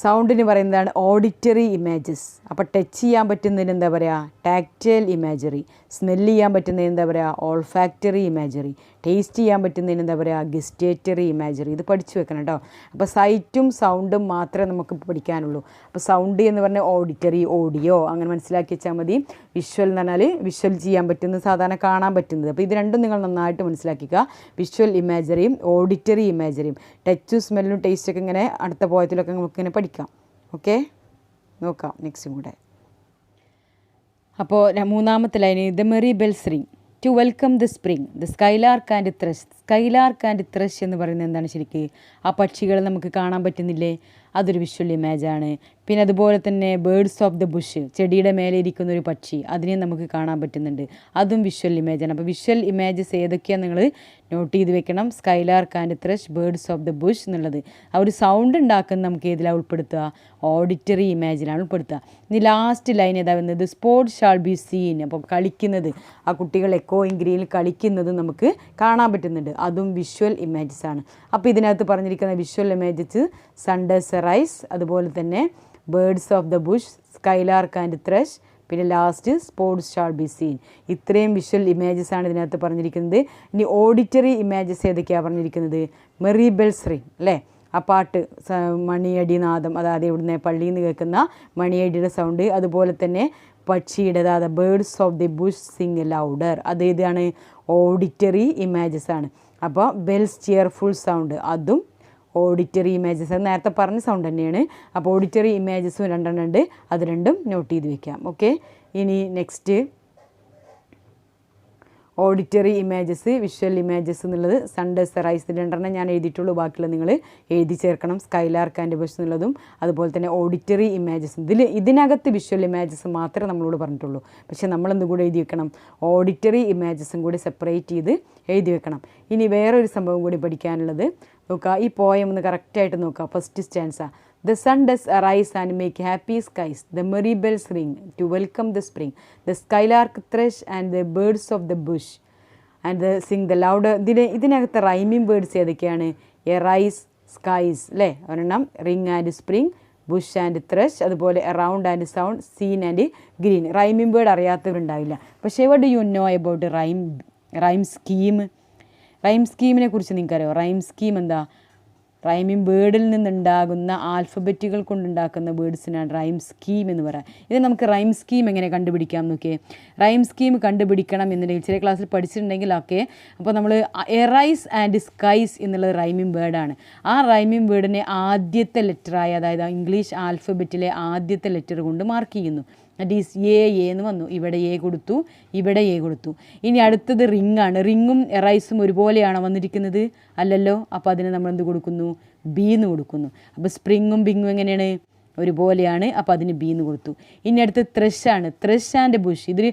സൗണ്ടിന് പറയുന്നതാണ് ഓഡിറ്ററി ഇമേജസ്. അപ്പോൾ ടച്ച് ചെയ്യാൻ പറ്റുന്നതിന് എന്താ പറയുക ടാക്റ്റൈൽ ഇമേജറി. സ്മെല്ല് ചെയ്യാൻ പറ്റുന്നതിന് എന്താ പറയുക ഓൾഫാക്ടറി ഇമേജറി. ടേസ്റ്റ് ചെയ്യാൻ പറ്റുന്നതിന് എന്താ പറയുക ഗസ്റ്റേറ്ററി ഇമേജറി. ഇത് പഠിച്ചു വെക്കണം കേട്ടോ. അപ്പോൾ സൈറ്റും സൗണ്ടും മാത്രമേ നമുക്ക് പഠിക്കാനുള്ളൂ. അപ്പോൾ സൗണ്ട് എന്ന് പറഞ്ഞാൽ ഓഡിറ്ററി ഓഡിയോ അങ്ങനെ മനസ്സിലാക്കി വെച്ചാൽ മതി. വിഷ്വൽ എന്ന് പറഞ്ഞാൽ വിഷ്വൽ ചെയ്യാൻ പറ്റുന്നത് സാധാരണ കാണാൻ പറ്റുന്നത്. അപ്പോൾ ഇത് രണ്ടും നിങ്ങൾ നന്നായിട്ട് മനസ്സിലാക്കിക്കുക. Visual ഇമേജറിയും auditory ഇമേജറിയും. ടച്ചും സ്മെല്ലും ടേസ്റ്റൊക്കെ ഇങ്ങനെ അടുത്ത പോയത്തിലൊക്കെ നമുക്ക് ഇങ്ങനെ പഠിക്കാം. ഓക്കെ, നോക്കാം നെക്സ്റ്റും കൂടെ. അപ്പോൾ മൂന്നാമത്തെ ലൈന് the merry bells ring to welcome the spring the skylark and thrush. Skylark and thrush എന്ന് പറയുന്നത് എന്താണ് ശരിക്ക്? ആ പക്ഷികൾ നമുക്ക് കാണാൻ പറ്റുന്നില്ലേ, അതൊരു വിഷ്വൽ ഇമേജാണ്. പിന്നെ അതുപോലെ തന്നെ ബേർഡ്സ് ഓഫ് ദ ബുഷ്, ചെടിയുടെ മേലെ ഇരിക്കുന്ന ഒരു പക്ഷി, അതിനെ നമുക്ക് കാണാൻ പറ്റുന്നുണ്ട്, അതും വിഷ്വൽ ഇമേജാണ്. അപ്പോൾ വിഷ്വൽ ഇമേജസ് ഏതൊക്കെയാണ് നിങ്ങൾ നോട്ട് ചെയ്ത് വെക്കണം. Skylark and thrush, birds of the Bush എന്നുള്ളത്. ആ ഒരു സൗണ്ട് ഉണ്ടാക്കുന്ന നമുക്ക് ഏതിലാണ് ഉൾപ്പെടുത്തുക? ഓഡിറ്ററി ഇമേജിലാണ് ഉൾപ്പെടുത്തുക. ഇനി ലാസ്റ്റ് ലൈൻ ഏതാ വരുന്നത്? Sports shall be scene. അപ്പോൾ കളിക്കുന്നത്, ആ കുട്ടികൾ എക്കോയിങ് ഗ്രീനിൽ കളിക്കുന്നത് നമുക്ക് കാണാൻ പറ്റുന്നുണ്ട്, അതും വിഷ്വൽ ഇമേജസ് ആണ്. അപ്പോൾ ഇതിനകത്ത് പറഞ്ഞിരിക്കുന്ന visual images sun does rise, അതുപോലെ തന്നെ birds of the bush, skylark and thrush, പിന്നെ last sports shall be seen. ഇത്രയും വിഷ്വൽ ഇമേജസ് ആണ് ഇതിനകത്ത് പറഞ്ഞിരിക്കുന്നത്. ഇനി ഓഡിറ്ററി ഇമേജസ് ഏതൊക്കെയാണ് പറഞ്ഞിരിക്കുന്നത്? മെറി ബെൽസ് റിങ് അല്ലേ, ആ പാട്ട് മണിയടി നാദം, അതായത് ഇവിടുന്ന് പള്ളിയിൽ നിന്ന് കേൾക്കുന്ന മണിയടിയുടെ സൗണ്ട്. അതുപോലെ തന്നെ പക്ഷിയുടെ അതായത് birds of the Bush sing louder, അത് ഏതാണ്? ഓഡിറ്ററി ഇമേജസ് ആണ്. അപ്പോൾ ബെൽസ് ചിയർഫുൾ സൗണ്ട്, അതും ഓഡിറ്ററി ഇമേജസ്, അത് നേരത്തെ പറഞ്ഞ സൗണ്ട് തന്നെയാണ്. അപ്പോൾ ഓഡിറ്ററി ഇമേജസും രണ്ടെണ്ണം ഉണ്ട്, അത് രണ്ടും നോട്ട് ചെയ്ത് വെക്കാം. ഓക്കെ, ഇനി next auditory images, visual images എന്നുള്ളത് സൺ ഡസ് റൈസ് രണ്ടെണ്ണം ഞാൻ എഴുതിയിട്ടുള്ളൂ, ബാക്കിയുള്ള നിങ്ങൾ എഴുതി ചേർക്കണം. സ്കൈലാർക്ക് ആൻഡ് ബുഷ് എന്നുള്ളതും അതുപോലെ തന്നെ ഓഡിറ്ററി ഇമേജസ്. ഇതിനകത്ത് വിഷ്വൽ ഇമേജസ് മാത്രമേ നമ്മളോട് പറഞ്ഞിട്ടുള്ളൂ, പക്ഷേ നമ്മളെന്തും കൂടെ എഴുതി വെക്കണം, ഓഡിറ്ററി ഇമേജസും കൂടി സെപ്പറേറ്റ് ചെയ്ത് എഴുതി വെക്കണം. ഇനി വേറൊരു സംഭവം കൂടി പഠിക്കാനുള്ളത് നോക്കുക. ഈ പോയം ഒന്ന് കറക്റ്റായിട്ട് നോക്കുക. First stanza The sun does arise and make happy skies. The merry bells ring to welcome the spring. The skylark thrush and the birds of the bush and sing the louder. ഇതിനകത്ത് rhyming words ഏതൊക്കെയാണ്? Arise, skies അല്ലേ, ഒരെണ്ണം ring and spring, bush and thrush, അതുപോലെ around and sound, seen and green. Rhyming word അറിയാത്തവരുണ്ടാവില്ല. പക്ഷേ what do you know about rhyme scheme? Rhyme സ്കീമിനെ കുറിച്ച് നിങ്ങൾക്കറിയോ? റൈം സ്കീം എന്താ? റൈമിംഗ് വേർഡിൽ നിന്നുണ്ടാകുന്ന ആൽഫബറ്റുകൾ കൊണ്ടുണ്ടാക്കുന്ന വേർഡ്സിനാണ് റൈം സ്കീം എന്ന് പറയാം. ഇത് നമുക്ക് റൈം സ്കീം എങ്ങനെ കണ്ടുപിടിക്കാം നോക്കിയേ. റൈം സ്കീം കണ്ടുപിടിക്കണം എന്നുണ്ടെങ്കിൽ ചില ക്ലാസ്സിൽ പഠിച്ചിട്ടുണ്ടെങ്കിൽ ഓക്കെ. അപ്പോൾ നമ്മൾ എറൈസ് ആൻഡ് സ്കൈസ് എന്നുള്ളത് റൈമിംഗ് വേർഡാണ്. ആ റൈമിംഗ് വേർഡിനെ ആദ്യത്തെ ലെറ്ററായ, അതായത് ഇംഗ്ലീഷ് ആൽഫബറ്റിലെ ആദ്യത്തെ ലെറ്റർ കൊണ്ട് മാർക്ക് ചെയ്യുന്നു. ദാറ്റ് ഈസ് എ എന്ന് വന്നു. ഇവിടെ എ കൊടുത്തു, ഇവിടെ എ കൊടുത്തു. ഇനി അടുത്തത് റിംഗ് ആണ്. റിങ്ങും എറൈസും ഒരുപോലെയാണോ വന്നിരിക്കുന്നത്? അല്ലല്ലോ. അപ്പോൾ അതിന് നമ്മൾ എന്ത് കൊടുക്കുന്നു? ബി എന്ന് കൊടുക്കുന്നു. അപ്പോൾ സ്പ്രിങ്ങും ബിങ്ങും എങ്ങനെയാണ്? ഒരുപോലെയാണ്. അപ്പോൾ അതിന് ബി എന്ന് കൊടുത്തു. ഇനി അടുത്ത് ത്രഷ് ആണ്. Thrush and Bush. ഇതിൽ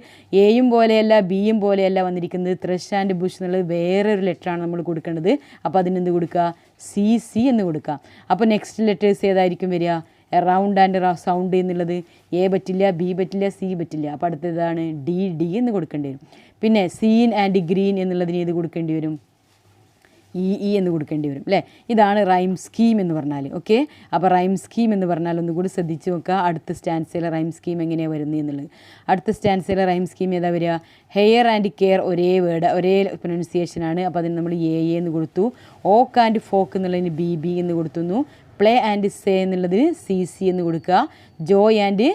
എയും പോലെയല്ല ബിയും പോലെയല്ല വന്നിരിക്കുന്നത്. ത്രഷ് ആൻഡ് ബുഷ് എന്നുള്ളത് വേറൊരു ലെറ്ററാണ് നമ്മൾ കൊടുക്കേണ്ടത്. അപ്പോൾ അതിനെന്ത് കൊടുക്കുക? സി എന്ന് കൊടുക്കുക. അപ്പോൾ നെക്സ്റ്റ് ലെറ്റേഴ്സ് ഏതായിരിക്കും വരിക? എറൗണ്ട് ആൻഡ് സൗണ്ട് എന്നുള്ളത് എ പറ്റില്ല, ബി പറ്റില്ല, സി പറ്റില്ല. അപ്പോൾ അടുത്തതാണ് ഡി എന്ന് കൊടുക്കേണ്ടി വരും. പിന്നെ സീൻ ആൻഡ് ഗ്രീൻ എന്നുള്ളതിന് ഏത് കൊടുക്കേണ്ടി വരും? ഇ എന്ന് കൊടുക്കേണ്ടി വരും അല്ലേ. ഇതാണ് റൈം സ്കീം എന്ന് പറഞ്ഞാൽ. ഓക്കെ. അപ്പോൾ റൈം സ്കീം എന്ന് പറഞ്ഞാൽ ഒന്നുകൂടി ശ്രദ്ധിച്ച് നോക്കുക. അടുത്ത സ്റ്റാൻസയിലെ റൈം സ്കീം എങ്ങനെയാണ് വരുന്നത് എന്നുള്ളത്. അടുത്ത സ്റ്റാൻസയിലെ റൈം സ്കീം ഏതാ വരിക? ഹെയർ ആൻഡ് കെയർ ഒരേ വേർഡ്, ഒരേ പ്രൊനൗൺസിയേഷനാണ്. അപ്പോൾ അതിന് നമ്മൾ എ എന്ന് കൊടുത്തു. ഓക്ക് ആൻഡ് ഫോക്ക് എന്നുള്ളതിന് ബി എന്ന് കൊടുത്തുന്നു. പ്ലേ ആൻഡ് സേ എന്നുള്ളതിന് സി എന്ന് കൊടുക്കുക. ജോയ് ആൻഡ്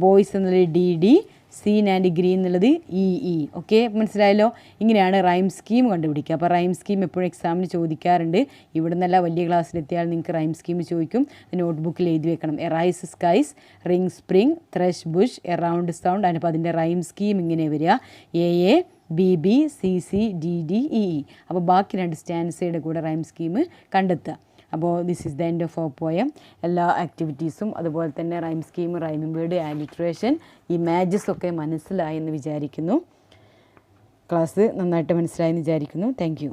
ബോയ്സ് എന്നുള്ളത് ഡി, സീൻ ആൻഡ് ഗ്രീൻ എന്നുള്ളത് ഇ. ഓക്കെ, മനസ്സിലായല്ലോ. ഇങ്ങനെയാണ് റൈം സ്കീം കണ്ടുപിടിക്കുക. അപ്പോൾ റൈം സ്കീം എപ്പോഴും എക്സാമിന് ചോദിക്കാറുണ്ട്. ഇവിടെ നിന്നല്ല വലിയ ക്ലാസ്സിലെത്തിയാൽ നിങ്ങൾക്ക് റൈം സ്കീം ചോദിക്കും. നോട്ട്ബുക്കിൽ എഴുതി വെക്കണം. Arise skies, ring spring, thrush bush, around sound. അപ്പോൾ അതിൻ്റെ റൈം സ്കീം ഇങ്ങനെ വരിക: A B C D E. അപ്പോൾ ബാക്കി 2 സ്റ്റാൻസയുടെ കൂടെ റൈം സ്കീം കണ്ടെത്തുക. അപ്പോൾ this is the end of our poem. എല്ലാ ആക്ടിവിറ്റീസും അതുപോലെ തന്നെ rhyme scheme, rhyming word, alliteration, images ഒക്കെ മനസ്സിലായെന്ന് വിചാരിക്കുന്നു. ക്ലാസ് നന്നായിട്ട് മനസ്സിലായെന്ന് വിചാരിക്കുന്നു. Thank U.